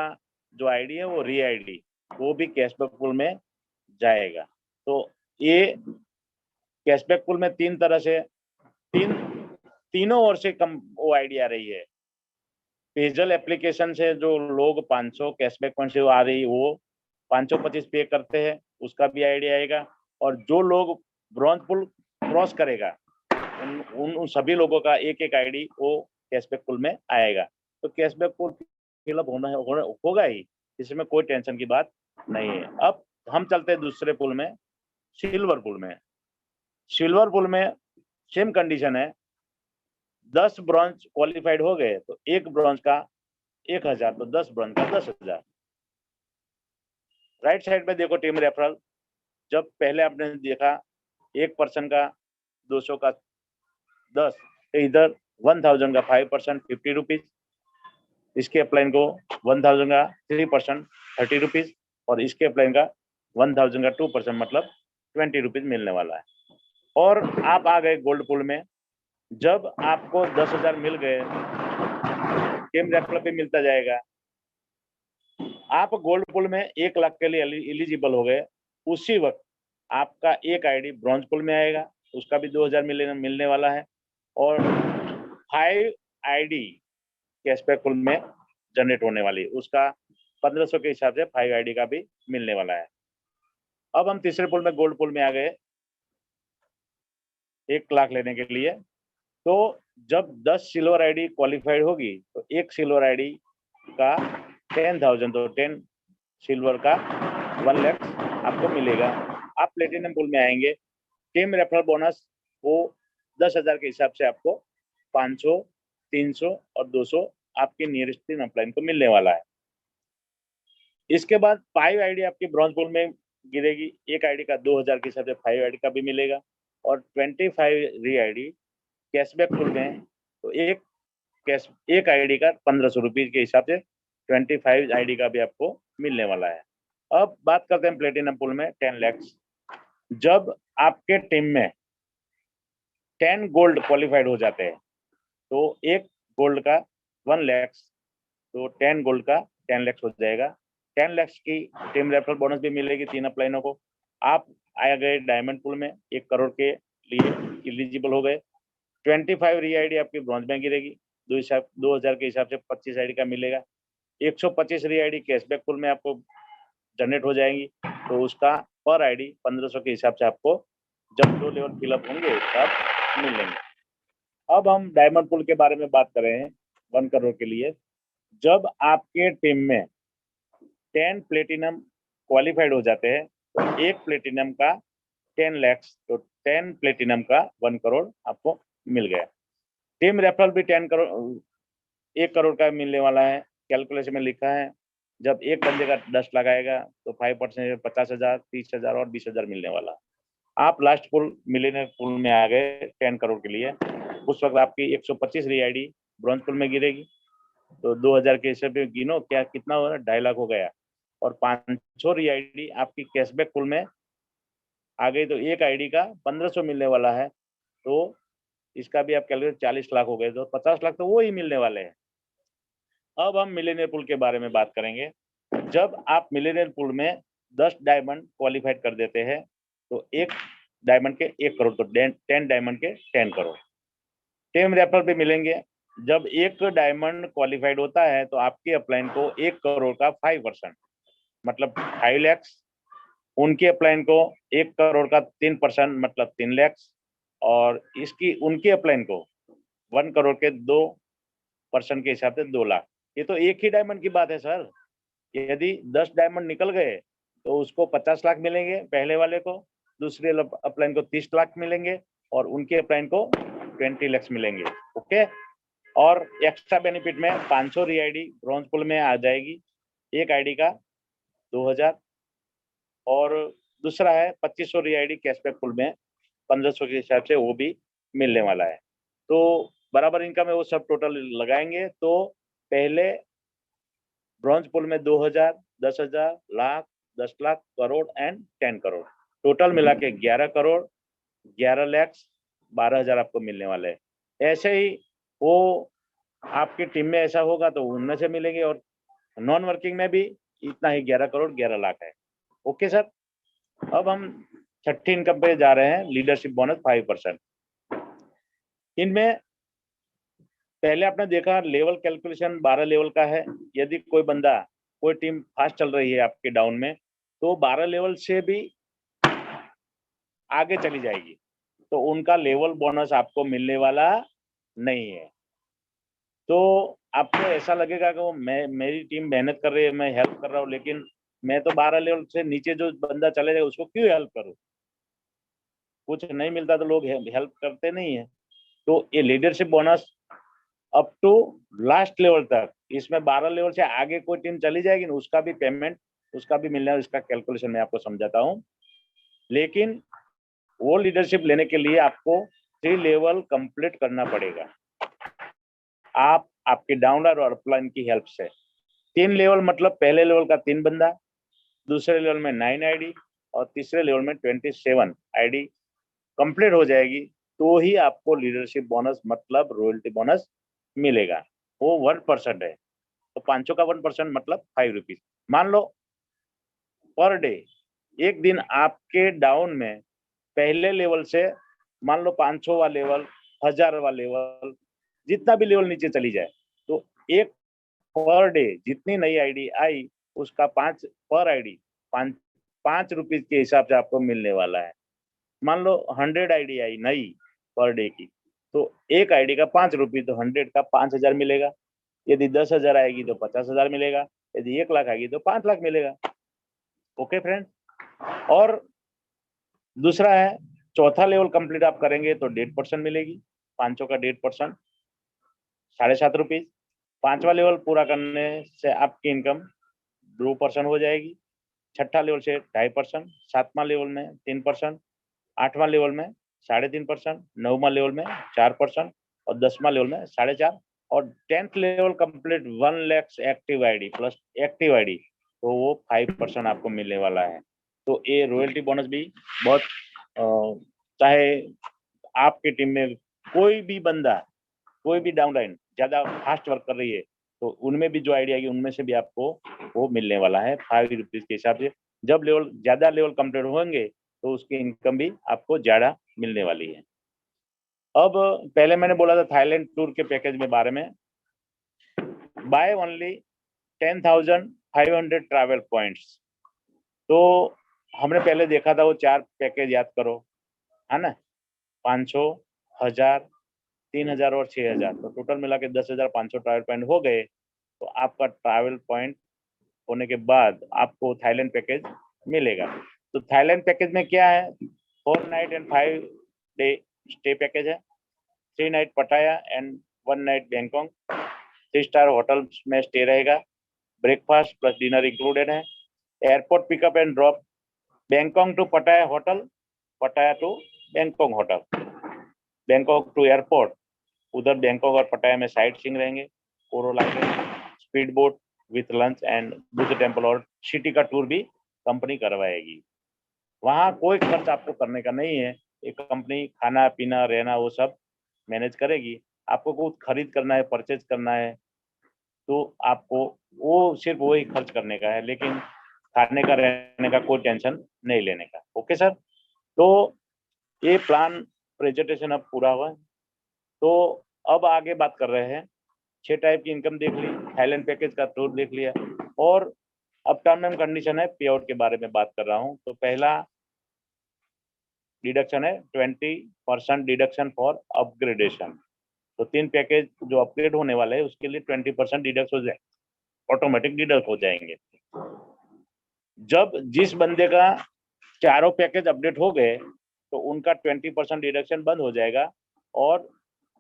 जो आईडी है वो री आईडी वो भी कैशबैक पुल में जाएगा। तो ये कैशबैक पुल में 3 तरह से तीनों ओर से कम वो आईडी आ रही है। पेजल एप्लीकेशन से जो लोग 500 कैशबैक पॉइंट से आ रही वो 525 पे करते हैं, उसका भी आईडिया आएगा, और जो लोग ब्रॉन्ज पुल क्रॉस करेगा उन सभी लोगों का एक आईडी वो कैशबैक पुल में आएगा। तो कैशबैक पुल फिलअप होगा ही, इसमें कोई टेंशन की बात नहीं है। अब हम चलते हैं दूसरे पुल में, सिल्वर पूल में, सिल्वर पूल में सेम कंडीशन है, 10 ब्रॉन्ज क्वालिफाइड हो गए तो एक ब्रॉन्ज का 1000, तो 10 ब्रॉन्ज का 10,000। राइट साइड में देखो टीम रेफरल, जब पहले आपने देखा एक पर्सन का 200 का 10, तो इधर 1000 का 5% 50 रुपीज, इसके अपलाइन को 1000 का 3% 30 रुपीज, और इसके अपलाइन का 1000 का 2% मतलब 20 रुपीज मिलने वाला है। और आप आ गए गोल्ड पूल में, जब आपको 10,000 मिल गए, टीम रेफरल पे मिलता जाएगा। आप गोल्ड पूल में 1 लाख के लिए एलिजिबल हो गए, उसी वक्त आपका एक आईडी ब्रॉन्ज पूल में आएगा, उसका भी 2000 मिलने वाला है, और 5 आईडी कैशबैक पूल में जनरेट होने वाली, उसका 1500 के हिसाब से 5 आईडी का भी मिलने वाला है। अब हम तीसरे पूल में गोल्ड पूल में आ गए 1 लाख लेने के लिए। तो जब 10 सिल्वर आईडी क्वालिफाइड होगी तो एक सिल्वर आईडी का 10,000, तो 10 सिल्वर का 1 लाख आपको मिलेगा। आप प्लेटिनम पूल में आएंगे, टीम रेफरल बोनस वो 10,000 के हिसाब से आपको 500, 300 और 200 आपके नियरेस्ट टीम अपलाइन को मिलने वाला है। इसके बाद 5 आईडी आपकी ब्रॉन्ज पूल में गिरेगी, एक आईडी का 2000 के हिसाब से 5 आईडी का भी मिलेगा, और 25 री आईडी कैशबैक पूल में, तो एक आईडी का 1500 रुपीज के हिसाब से 25 आईडी का भी आपको मिलने वाला है। अब बात करते हैं प्लेटिनम पूल में 10 लाख। जब आपके टीम में 10 गोल्ड क्वालिफाइड हो जाते हैं तो एक गोल्ड का 1 लाख, तो 10 गोल्ड का 10 लाख हो जाएगा। 10 लाख की टीम रेफरल बोनस भी मिलेगी 3 अपलाइनों को। आप आ गए डायमंड पूल में, 1 करोड़ के लिए एलिजिबल हो गए। 25 री आईडी आपकी ब्रॉन्ज में गिरेगी, 2000 के हिसाब से 25 आईडी का मिलेगा। 125 री आईडी कैशबैक पूल में आपको जनरेट हो जाएंगी, तो उसका पर आईडी 1500 के हिसाब से आपको जब 2 लेवल फिलअप होंगे तब मिलेंगे। अब हम डायमंड पूल के बारे में बात कर रहे हैं 1 करोड़ के लिए। जब आपके टीम में 10 प्लेटिनम क्वालिफाइड हो जाते हैं तो एक प्लेटिनम का 10 लाख, तो 10 प्लेटिनम का 1 करोड़ आपको मिल गया। टीम रेफरल भी 1 करोड़ का मिलने वाला है। कैलकुलेशन में लिखा है, जब एक बंदे का 10 लगाएगा तो 5% 50,000, 30,000 और 20,000 मिलने वाला। आप लास्ट पूल मिलेनियर पूल में आ गए 10 करोड़ के लिए, उस वक्त आपकी 125 री आईडी ब्रॉन्ज पूल में गिरेगी, तो 2000 के हिसाब से गिनो क्या कितना हो रहा है, 2.5 लाख हो गया। और 500 री आईडी आपकी कैशबैक पूल में आ गई, तो एक आईडी का 1500 मिलने वाला है, तो इसका भी आप कैलकुलेट 40 लाख हो गए, तो 50 लाख तो वो ही मिलने वाले हैं। अब हम मिलेनियर पूल के बारे में बात करेंगे। जब आप मिलेनियर पूल में 10 डायमंड क्वालिफाइड कर देते हैं तो एक डायमंड के 1 करोड़, तो 10 डायमंड के 10 करोड़। टीम रेफरल भी मिलेंगे। जब एक डायमंड क्वालिफाइड होता है तो आपके अपलाइन को 1 करोड़ का 5%, मतलब 5 लाख, उनके अपलाइन को 1 करोड़ का 3% मतलब 3 लाख, और इसकी उनके अपलाइन को 1 करोड़ के 2% के हिसाब से 2 लाख। ये तो एक ही डायमंड की बात है सर। यदि 10 डायमंड निकल गए तो उसको 50 लाख मिलेंगे पहले वाले को, दूसरे अपलाइन को 30 लाख मिलेंगे, और उनके अपलाइन को 20 लाख मिलेंगे। ओके। और एक्स्ट्रा बेनिफिट में 500 री आईडी ब्रॉन्ज पूल में आ जाएगी, एक आईडी का 2000, और दूसरा है 2500 री आईडी कैशबैक पूल में 1500 के हिसाब से वो भी मिलने वाला है। तो बराबर इनकम है वो सब टोटल लगाएंगे तो पहले ब्रॉन्ज पूल में 2000, 10,000, लाख, 10 लाख, करोड़ एंड 10 करोड़, टोटल मिला के 11 करोड़, 11 लाख 12,000 आपको मिलने वाले हैं। ऐसे ही वो आपकी टीम में ऐसा होगा तो उनमें से मिलेंगे, और नॉन वर्किंग में भी इतना ही 11 करोड़ 11 लाख है। Okay sir. अब हम छठी इनकम पे जा रहे हैं, लीडरशिप बोनस 5%। इनमें पहले आपने देखा लेवल कैलकुलेशन 12 लेवल का है। यदि कोई बंदा, कोई टीम फास्ट चल रही है आपके डाउन में, तो 12 लेवल से भी आगे चली जाएगी, तो उनका लेवल बोनस आपको मिलने वाला नहीं है। तो आपको ऐसा लगेगा कि वो मेरी टीम मेहनत कर रही है, मैं हेल्प कर रहा हूँ, लेकिन मैं तो 12 लेवल से नीचे जो बंदा चले जाए उसको क्यों हेल्प करूँ। कुछ नहीं मिलता तो लोग हेल्प करते नहीं है। तो ये leadership bonus up to last level तक, इसमें 12 लेवल से आगे कोई टीम चली जाएगी ना, उसका भी पेमेंट, उसका भी मिलना है, इसका कैलकुलेशन मैं आपको समझाता हूँ। लेकिन वो लीडरशिप लेने के लिए आपको 3 लेवल कंप्लीट करना पड़ेगा, आप आपके डाउनलाइन और अपलाइन की हेल्प से। 3 लेवल मतलब पहले लेवल का 3 बंदा, दूसरे लेवल में 9 आईडी और तीसरे लेवल में 27 आईडी कंप्लीट हो जाएगी, तो ही आपको लीडरशिप बोनस मतलब रॉयल्टी बोनस मिलेगा। वो 1% है, तो 500 का 1% मतलब 5 रुपीज। मान लो पर डे, एक दिन आपके डाउन में पहले लेवल से मान लो 500 वाला लेवल, 1000 वाला लेवल, जितना भी लेवल नीचे चली जाए, तो एक पर डे जितनी नई आईडी आई उसका 5 पर आईडी 5 रुपीज के हिसाब से आपको मिलने वाला है। मान लो 100 आईडी आई नई पर डे की, तो एक आईडी का 5 रुपीज, तो 100 का 5000 मिलेगा। यदि 10,000 आएगी तो 50,000 मिलेगा, यदि 1 लाख आएगी तो 5 लाख मिलेगा। Okay friend. और दूसरा है, चौथा लेवल कंप्लीट आप करेंगे तो 1.5% मिलेगी, 500 का 1.5%, 7.5 रुपीज। 5वां लेवल पूरा करने से आपकी इनकम 2% हो जाएगी, छठा लेवल से 2.5%, 7वां लेवल में 3%, 8वां लेवल में 3.5%, 9वां लेवल में 4% और 10वां लेवल में 4.5%। और 10th level complete 1 lakh active ID plus active ID, तो वो 5% आपको मिलने वाला है। तो ये रॉयल्टी बोनस भी बहुत चाहे आपकी टीम में कोई भी बंदा, कोई भी डाउनलाइन ज्यादा फास्ट वर्क कर रही है, तो उनमें भी जो आइडिया आएगी उनमें से भी आपको वो मिलने वाला है 5 रुपीज के हिसाब से। जब लेवल ज्यादा लेवल कंप्लीट होंगे तो उसकी इनकम भी आपको ज्यादा मिलने वाली है। अब पहले मैंने बोला था थाईलैंड टूर के पैकेज में बारे में, बाय ओनली 10,500 ट्रैवल पॉइंट्स। तो हमने पहले देखा था वो 4 पैकेज याद करो, है ना, 500, 1000, 3000 और 6000, तो टोटल मिला के 10,500 ट्रैवल पॉइंट हो गए। तो आपका ट्रैवल पॉइंट होने के बाद आपको थाईलैंड पैकेज मिलेगा। तो थाईलैंड पैकेज में क्या है, 4 night and 5 day stay package है, 3 night Pattaya and 1 night Bangkok, 3 star hotel में स्टे रहेगा, ब्रेकफास्ट प्लस डिनर इंक्लूडेड है, airport pickup and drop, Bangkok to Pattaya hotel, Pattaya to Bangkok hotel, Bangkok to airport, उधर Bangkok और Pattaya में sightseeing रहेंगे, कोरोलांगे, speed boat with lunch and Buddha temple और city का tour भी company करवाएगी। वहाँ कोई खर्च आपको करने का नहीं है, एक कंपनी खाना पीना रहना वो सब मैनेज करेगी। आपको कुछ खरीद करना है, परचेज करना है, तो आपको वो सिर्फ वही खर्च करने का है, लेकिन खाने का रहने का कोई टेंशन नहीं लेने का। Okay sir. तो ये प्लान प्रेजेंटेशन अब पूरा हुआ। तो अब आगे बात कर रहे हैं, 6 टाइप की इनकम देख ली, थाईलैंड पैकेज का टूर देख लिया, और अब टर्म एंड कंडीशन है पे आउट के बारे में बात कर रहा हूँ। तो पहला डिडक्शन है 20% डिडक्शन फॉर अपग्रेडेशन। तो 3 पैकेज जो अपग्रेड होने वाले हैं उसके लिए 20% डिडक्ट हो जाए, ऑटोमेटिक डिडक्ट हो जाएंगे। जब जिस बंदे का चारों पैकेज अपडेट हो गए तो उनका 20% डिडक्शन बंद हो जाएगा, और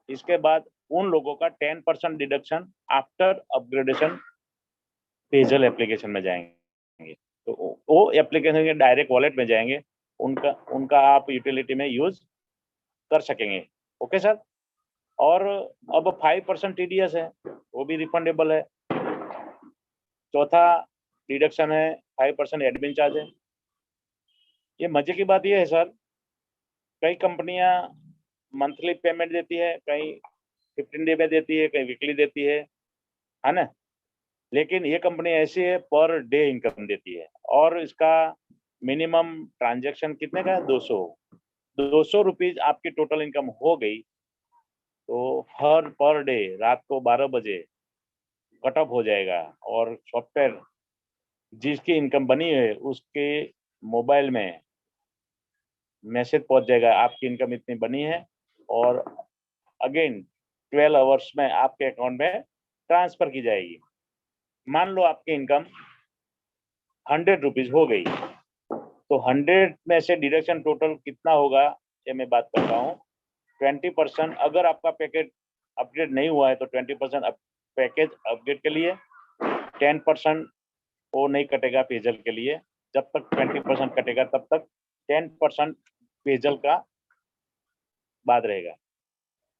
इसके बाद उन लोगों का 10% डिडक्शन आफ्टर अपग्रेडेशन पेजल एप्लीकेशन में जाएंगे। तो वो एप्लीकेशन के डायरेक्ट वॉलेट में जाएंगे, उनका उनका आप यूटिलिटी में यूज कर सकेंगे। Okay sir. और अब 5% टीडीएस है, वो भी रिफंडेबल है। चौथा डिडक्शन है 5% एडमिन चार्ज है। ये मजे की बात ये है सर, कई कंपनियां मंथली पेमेंट देती है, कई 15 डे में देती है, कई वीकली देती है ना, लेकिन ये कंपनी ऐसी है पर डे इनकम देती है, और इसका मिनिमम ट्रांजैक्शन कितने का है, 200 रुपीज आपकी टोटल इनकम हो गई, तो हर पर डे रात को 12 बजे कट ऑफ हो जाएगा, और सॉफ्टवेयर जिसकी इनकम बनी है उसके मोबाइल में मैसेज पहुंच जाएगा आपकी इनकम इतनी बनी है, और अगेन 12 आवर्स में आपके अकाउंट में ट्रांसफर की जाएगी। मान लो आपकी इनकम 100 रुपीज हो गई, तो 100 में से डिडक्शन टोटल कितना होगा, ये मैं बात करता हूँ। 20% अगर आपका पैकेज अपग्रेड नहीं हुआ है तो 20% पैकेज अपग्रेड के लिए, 10% वो नहीं कटेगा पेयजल के लिए। जब तक 20% कटेगा तब तक 10% पेयजल का बाद रहेगा,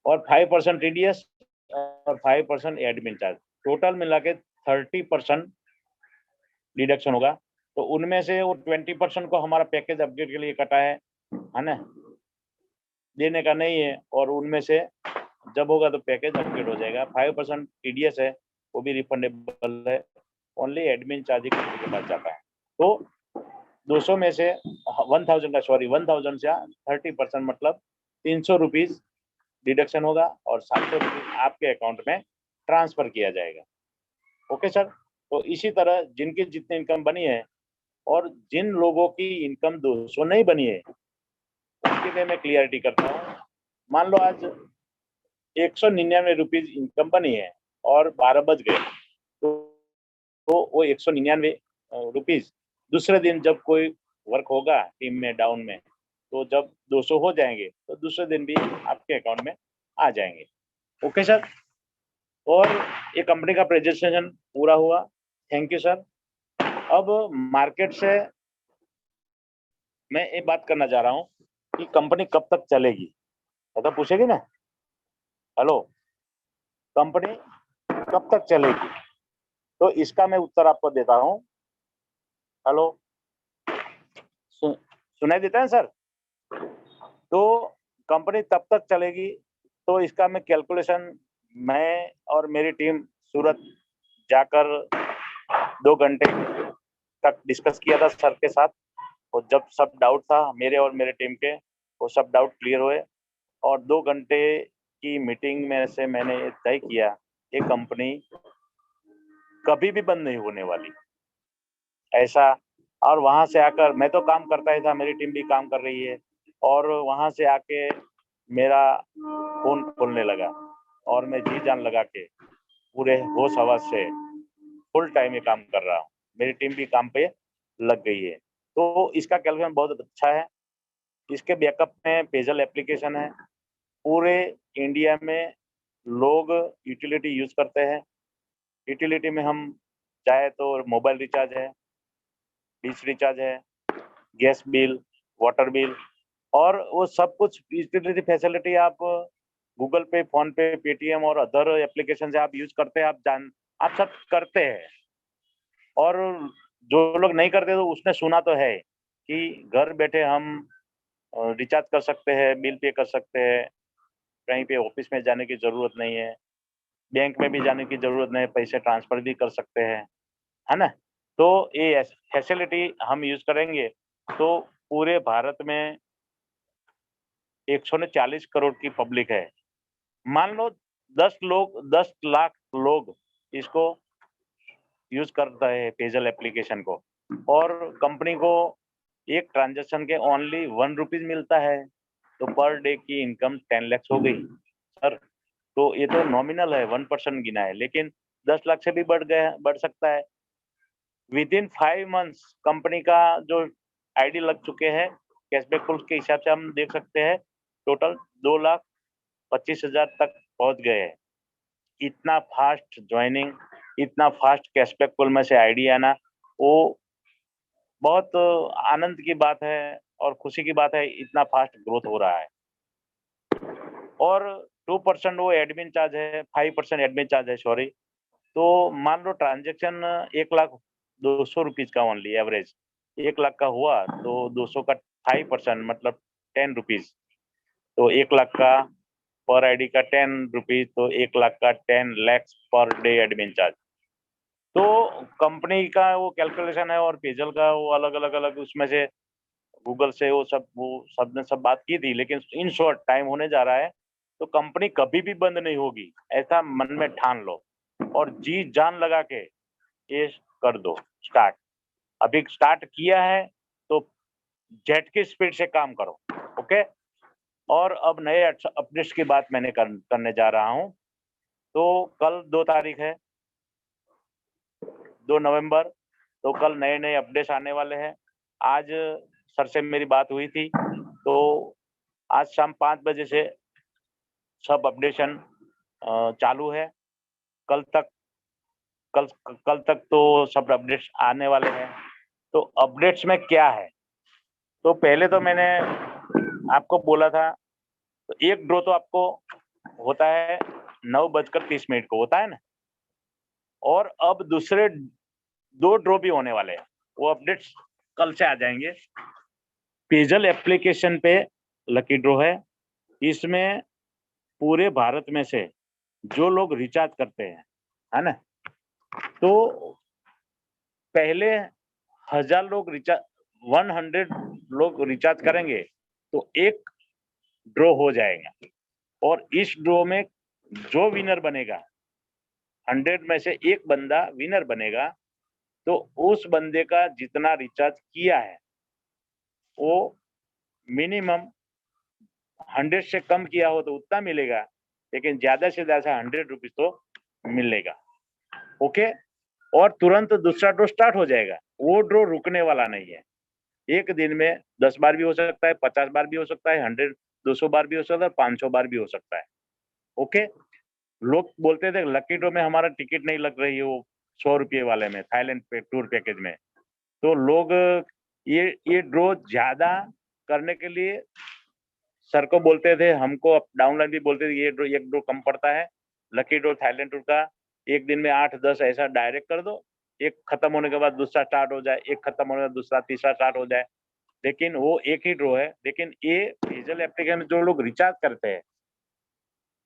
और 5% टीडीएस और 5% एडमिन चार्ज, टोटल मिला के 30% डिडक्शन होगा। तो उनमें से वो 20% को हमारा पैकेज अपग्रेड के लिए कटा है ना, देने का नहीं है, और उनमें से जब होगा तो पैकेज अपग्रेड हो जाएगा। 5% टीडीएस है, वो भी रिफंडेबल है, ओनली एडमिन चार्ज ही कंपनी के पास जाता है। तो 200 में से 1000 से 30% मतलब 300 रुपीज डिडक्शन होगा, और 700 रुपीज आपके अकाउंट में ट्रांसफर किया जाएगा। Okay sir. तो इसी तरह जिनकी जितनी इनकम बनी है, और जिन लोगों की इनकम 200 नहीं बनी है, उसके लिए मैं क्लियरिटी करता हूँ। मान लो आज 199 रुपीज इनकम बनी है और 12 बज गए, तो वो 199 रुपीज दूसरे दिन जब कोई वर्क होगा टीम में डाउन में, तो जब 200 हो जाएंगे तो दूसरे दिन भी आपके अकाउंट में आ जाएंगे। Okay sir. और ये कंपनी का प्रेजेंटेशन पूरा हुआ। Thank you sir. अब मार्केट से मैं एक बात करना चाह रहा हूँ कि कंपनी कब तक चलेगी, ऐसा पूछेगी ना। हेलो, कंपनी कब तक चलेगी, तो इसका मैं उत्तर आपको देता हूँ। हेलो, सुनाई देता है सर। तो कंपनी तब तक चलेगी, तो इसका मैं कैलकुलेशन, मैं और मेरी टीम सूरत जाकर 2 घंटे तक डिस्कस किया था सर के साथ, और जब सब डाउट था मेरे और मेरे टीम के, वो सब डाउट क्लियर हुए, और 2 घंटे की मीटिंग में से मैंने ये तय किया, ये कंपनी कभी भी बंद नहीं होने वाली, ऐसा। और वहां से आकर मैं तो काम करता ही था, मेरी टीम भी काम कर रही है, और वहां से आके मेरा फोन खोलने लगा, और मैं जी जान लगा के पूरे होश हवास से फुल टाइम ये काम कर रहा हूँ। मेरी टीम भी काम पे लग गई है। तो इसका कैलकुलेशन बहुत अच्छा है। इसके बैकअप में पेजल एप्लीकेशन है। पूरे इंडिया में लोग यूटिलिटी यूज करते हैं। यूटिलिटी में हम चाहे तो मोबाइल रिचार्ज है, डिश रिचार्ज है, गैस बिल, वाटर बिल, और वो सब कुछ यूटिलिटी फैसिलिटी आप गूगल पे, फोन पे, पेटीएम और अदर एप्लीकेशन से आप यूज करते हैं, आप सब करते हैं। और जो लोग नहीं करते तो उसने सुना तो है कि घर बैठे हम रिचार्ज कर सकते हैं, बिल पे कर सकते हैं, कहीं पे ऑफिस में जाने की जरूरत नहीं है, बैंक में भी जाने की जरूरत नहीं है, पैसे ट्रांसफर भी कर सकते हैं, है ना। तो ये फैसिलिटी हम यूज करेंगे तो पूरे भारत में 140 करोड़ की पब्लिक है। मान लो 10 लाख लोग इसको यूज करता है पेजल एप्लीकेशन को, और कंपनी को एक ट्रांजैक्शन के ओनली 1 रुपीज मिलता है, तो पर डे की इनकम 10 लाख हो गई सर। तो ये तो नॉमिनल है, 1% गिना है, लेकिन 10 लाख से भी बढ़ सकता है। विद इन 5 मंथ्स कंपनी का जो आईडी लग चुके हैं, कैशबैक पुल्स के हिसाब से हम देख सकते हैं, टोटल 2,25,000 तक पहुंच गए हैं। इतना फास्ट ज्वाइनिंग, इतना फास्ट कैशबैक पुल में से आईडी आना, वो बहुत आनंद की बात है और खुशी की बात है, इतना फास्ट ग्रोथ हो रहा है। और 2% वो एडमिन चार्ज है, 5% एडमिन चार्ज है, सॉरी। तो मान लो ट्रांजेक्शन 1,02,000 का ओनली एवरेज, 1 लाख का हुआ तो 200 का 5% मतलब 10 रुपीज, तो 1 लाख का पर आईडी का 10 रुपीज, तो 1 लाख का 10 lakhs per day admin charge. तो कंपनी का वो कैलकुलेशन है, और पेजल का वो अलग अलग अलग, उसमें से गूगल से वो सब ने सब बात की थी, लेकिन इन शॉर्ट टाइम होने जा रहा है, तो कंपनी कभी भी बंद नहीं होगी, ऐसा मन में ठान लो, और जी जान लगा के ये कर दो स्टार्ट। अभी स्टार्ट किया है तो जेट की स्पीड से काम करो। ओके। और अब नए अपडेट्स की बात मैंने करने जा रहा हूँ। तो कल 2 तारीख है, 2 नवंबर, तो कल नए नए अपडेट्स आने वाले हैं। आज सर से मेरी बात हुई थी, तो आज शाम 5 बजे से सब अपडेशन चालू है। कल तक कल तक तो सब अपडेट्स आने वाले हैं। तो अपडेट्स में क्या है, तो पहले तो मैंने आपको बोला था, तो एक ड्रॉ तो आपको होता है 9:30 को होता है ना, और अब दूसरे 2 ड्रॉ भी होने वाले हैं, वो अपडेट्स कल से आ जाएंगे। पेजल एप्लीकेशन पे लकी ड्रॉ है। इसमें पूरे भारत में से जो लोग रिचार्ज करते हैं, है ना, तो पहले 1000 लोग रिचार्ज 100 लोग रिचार्ज करेंगे तो एक ड्रॉ हो जाएगा, और इस ड्रॉ में जो विनर बनेगा, 100 में से एक बंदा विनर बनेगा, तो उस बंदे का जितना रिचार्ज किया है वो मिनिमम 100 से कम किया हो तो उतना मिलेगा, लेकिन ज्यादा से ज्यादा 100 रुपीज तो मिलेगा। ओके, और तुरंत दूसरा ड्रॉ स्टार्ट हो जाएगा। वो ड्रॉ रुकने वाला नहीं है। एक दिन में 10 बार भी हो सकता है, 50 बार भी हो सकता है, 100 200 बार भी हो सकता है, 500 बार भी हो सकता है। ओके, लोग बोलते थे लकी ड्रॉ में हमारा टिकट नहीं लग रही है, वो 100 रुपये वाले में, थाईलैंड पे टूर पैकेज में। तो लोग ये ड्रॉ ज्यादा करने के लिए सर को बोलते थे, हमको डाउनलाइन भी बोलते थे, ये ड्रॉ एक ड्रॉ कम पड़ता है, लकी ड्रॉ थाईलैंड टूर का एक दिन में 8-10 ऐसा डायरेक्ट कर दो, एक खत्म होने के बाद दूसरा स्टार्ट हो जाए, एक खत्म होने के बाद दूसरा तीसरा स्टार्ट हो जाए। लेकिन वो एक ही ड्रॉ है। लेकिन ये पेजल एप्लीकेशन में जो लोग रिचार्ज करते हैं,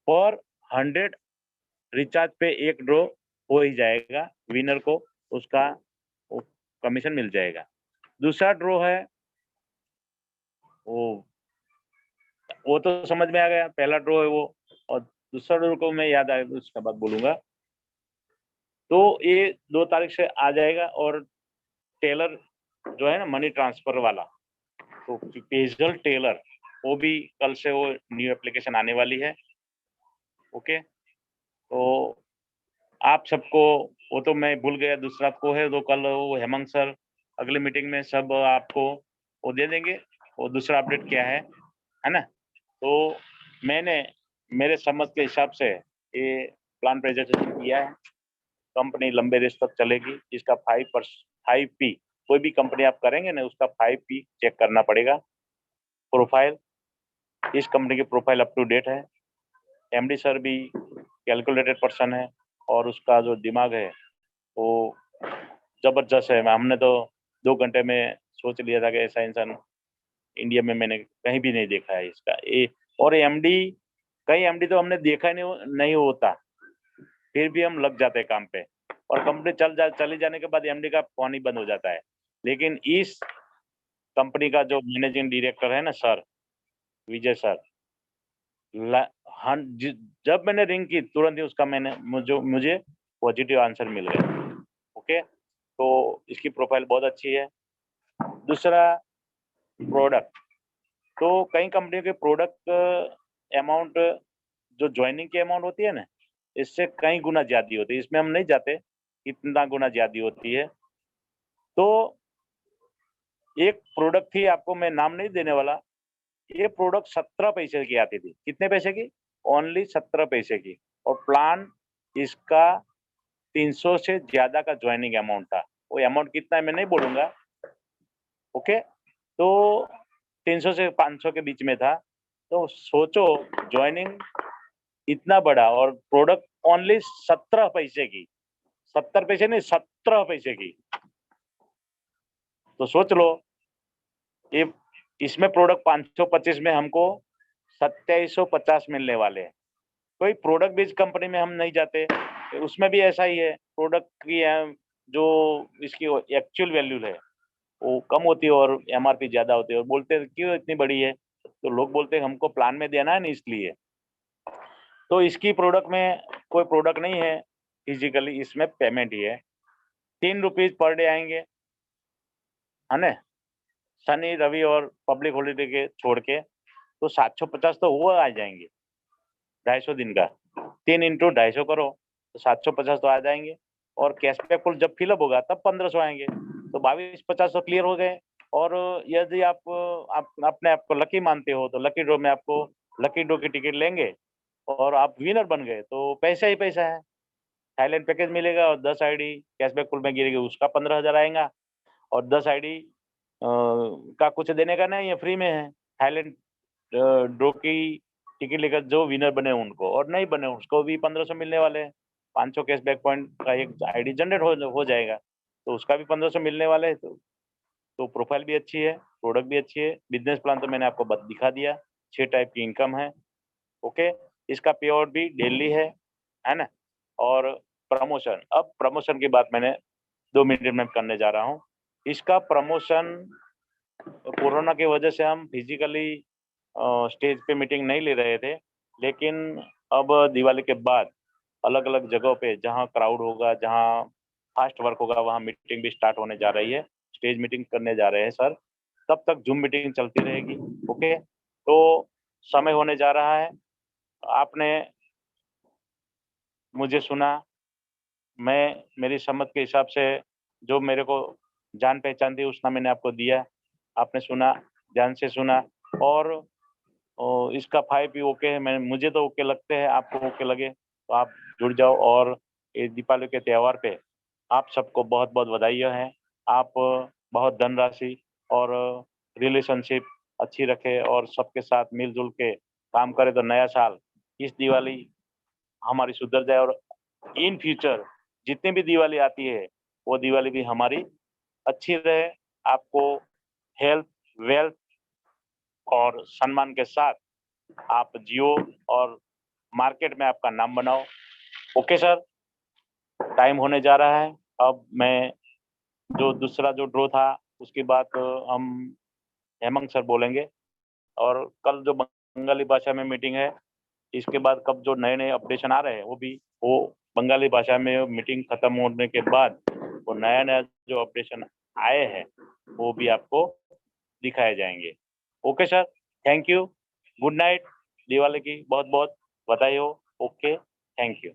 पर 100 रिचार्ज पे एक ड्रॉ हो ही जाएगा, विनर को उसका कमीशन मिल जाएगा। दूसरा ड्रॉ है वो तो समझ में आ गया, पहला ड्रॉ है वो, और दूसरा ड्रॉ को मैं याद आया तो उसके बाद बोलूंगा। तो ये 2 तारीख से आ जाएगा, और टेलर जो है ना मनी ट्रांसफर वाला, तो पेजल टेलर वो भी कल से वो न्यू एप्लीकेशन आने वाली है। ओके, तो आप सबको, वो तो मैं भूल गया, दूसरा को है तो कल वो हेमंत सर अगली मीटिंग में सब आपको वो दे देंगे, वो दूसरा अपडेट क्या है ना। तो मैंने मेरे समझ के हिसाब से ये प्लान प्रेजेंटेशन किया है। कंपनी लंबे रेस तक चलेगी, इसका 5P कोई भी कंपनी आप करेंगे ना, उसका 5P चेक करना पड़ेगा। प्रोफाइल, इस कंपनी की प्रोफाइल अप टू डेट है। एमडी सर भी कैलकुलेटेड पर्सन है, और उसका जो दिमाग है वो जबरदस्त है। हमने तो 2 घंटे में सोच लिया था कि ऐसा इंसान इंडिया में मैंने कहीं भी नहीं देखा है इसका। और एमडी, कई एमडी तो हमने देखा ही नहीं होता, फिर भी हम लग जाते हैं काम पे, और कंपनी चली जाने के बाद एमडी का फोन ही बंद हो जाता है। लेकिन इस कंपनी का जो मैनेजिंग डायरेक्टर है ना सर, विजय सर, जब मैंने रिंग की तुरंत ही उसका मुझे पॉजिटिव आंसर मिल गया। ओके, तो इसकी प्रोफाइल बहुत अच्छी है। दूसरा, प्रोडक्ट, तो कई कंपनियों के प्रोडक्ट अमाउंट, जो ज्वाइनिंग की अमाउंट होती है ना, इससे कई गुना ज्यादा होती है। इसमें हम नहीं जाते कितना गुना ज्यादा होती है। तो एक प्रोडक्ट थी, आपको मैं नाम नहीं देने वाला, ये प्रोडक्ट 17 पैसे की आती थी। कितने पैसे की? ओनली 17 पैसे की। और प्लान इसका 300 से ज्यादा का ज्वाइनिंग अमाउंट था। वो अमाउंट कितना है मैं नहीं बोलूंगा। ओके, तो 300 से 500 के बीच में था। तो सोचो, ज्वाइनिंग इतना बड़ा और प्रोडक्ट ओनली 17 पैसे की, 70 पैसे नहीं 17 पैसे की। तो सोच लो, ये इसमें प्रोडक्ट 525 में हमको 2750 मिलने वाले हैं। कोई प्रोडक्ट बेस्ड कंपनी में हम नहीं जाते, उसमें भी ऐसा ही है। प्रोडक्ट की जो इसकी एक्चुअल वैल्यू है वो कम होती है और एमआरपी ज्यादा होती है, और बोलते हैं क्यों इतनी बड़ी है, तो लोग बोलते हैं हमको प्लान में देना है ना इसलिए। तो इसकी प्रोडक्ट में कोई प्रोडक्ट नहीं है फिजिकली, इसमें पेमेंट ही है। 3 रुपीज पर डे आएंगे, है ना, शनि रवि और पब्लिक हॉलीडे के छोड़ के, तो 750 तो वो आ जाएंगे 250 दिन का। 3 इंटू 250 करो तो 750 तो आ जाएंगे। और कैशबैक पुल जब फिलअप होगा तब 1500 आएंगे, तो 2250 तो क्लियर हो गए। और यदि आप अपने आप को लकी मानते हो तो लकी ड्रॉ में आपको लकी ड्रॉ की टिकट लेंगे और आप विनर बन गए तो पैसा ही पैसा है। थाईलैंड पैकेज मिलेगा और 10 आईडी कैशबैक पूल में गिरेगी, उसका 15,000 आएगा। और 10 आईडी का कुछ देने का नहीं है, फ्री में है। थाईलैंड ड्रॉ की टिकट लेकर जो विनर बने उनको, और नहीं बने उसको भी 1500 मिलने वाले हैं। 500 कैशबैक पॉइंट का एक आईडी जनरेट हो जाएगा, तो उसका भी 1500 मिलने वाले है। तो प्रोफाइल भी अच्छी है, प्रोडक्ट भी अच्छी है। बिजनेस प्लान तो मैंने आपको दिखा दिया, 6 टाइप की इनकम है। ओके, इसका पे आउट भी डेली है ना। और प्रमोशन, अब प्रमोशन की बात मैंने 2 मिनट में करने जा रहा हूँ। इसका प्रमोशन कोरोना की वजह से हम फिजिकली स्टेज पे मीटिंग नहीं ले रहे थे, लेकिन अब दिवाली के बाद अलग अलग जगहों पे जहाँ क्राउड होगा, जहाँ फास्ट वर्क होगा, वहाँ मीटिंग भी स्टार्ट होने जा रही है। स्टेज मीटिंग करने जा रहे हैं सर। तब तक जूम मीटिंग चलती रहेगी। ओके, तो समय होने जा रहा है। आपने मुझे सुना, मैं मेरी समझ के हिसाब से जो मेरे को जान पहचान थी उतना मैंने आपको दिया। आपने सुना, ध्यान से सुना। और इसका 5 भी ओके है। मैं मुझे तो ओके लगते हैं, आपको ओके लगे तो आप जुड़ जाओ। और ये दीपावली के त्योहार पे आप सबको बहुत बहुत बधाई है। आप बहुत धनराशि और रिलेशनशिप अच्छी रखे और सबके साथ मिलजुल के काम करे तो नया साल, इस दिवाली हमारी सुधर जाए। और इन फ्यूचर जितनी भी दिवाली आती है वो दिवाली भी हमारी अच्छी रहे। आपको हेल्थ, वेल्थ और सम्मान के साथ आप जियो और मार्केट में आपका नाम बनाओ। ओके सर, टाइम होने जा रहा है। अब मैं जो दूसरा जो ड्रॉ था उसकी बात हम हेमंत सर बोलेंगे। और कल जो बंगाली भाषा में मीटिंग है, इसके बाद कब जो नए नए अपडेशन आ रहे हैं वो बंगाली भाषा में मीटिंग खत्म होने के बाद वो नया नया जो अपडेशन आए हैं वो भी आपको दिखाए जाएंगे। Okay sir, thank you, good night. Diwali की बहुत बहुत बधाई हो। Okay, thank you.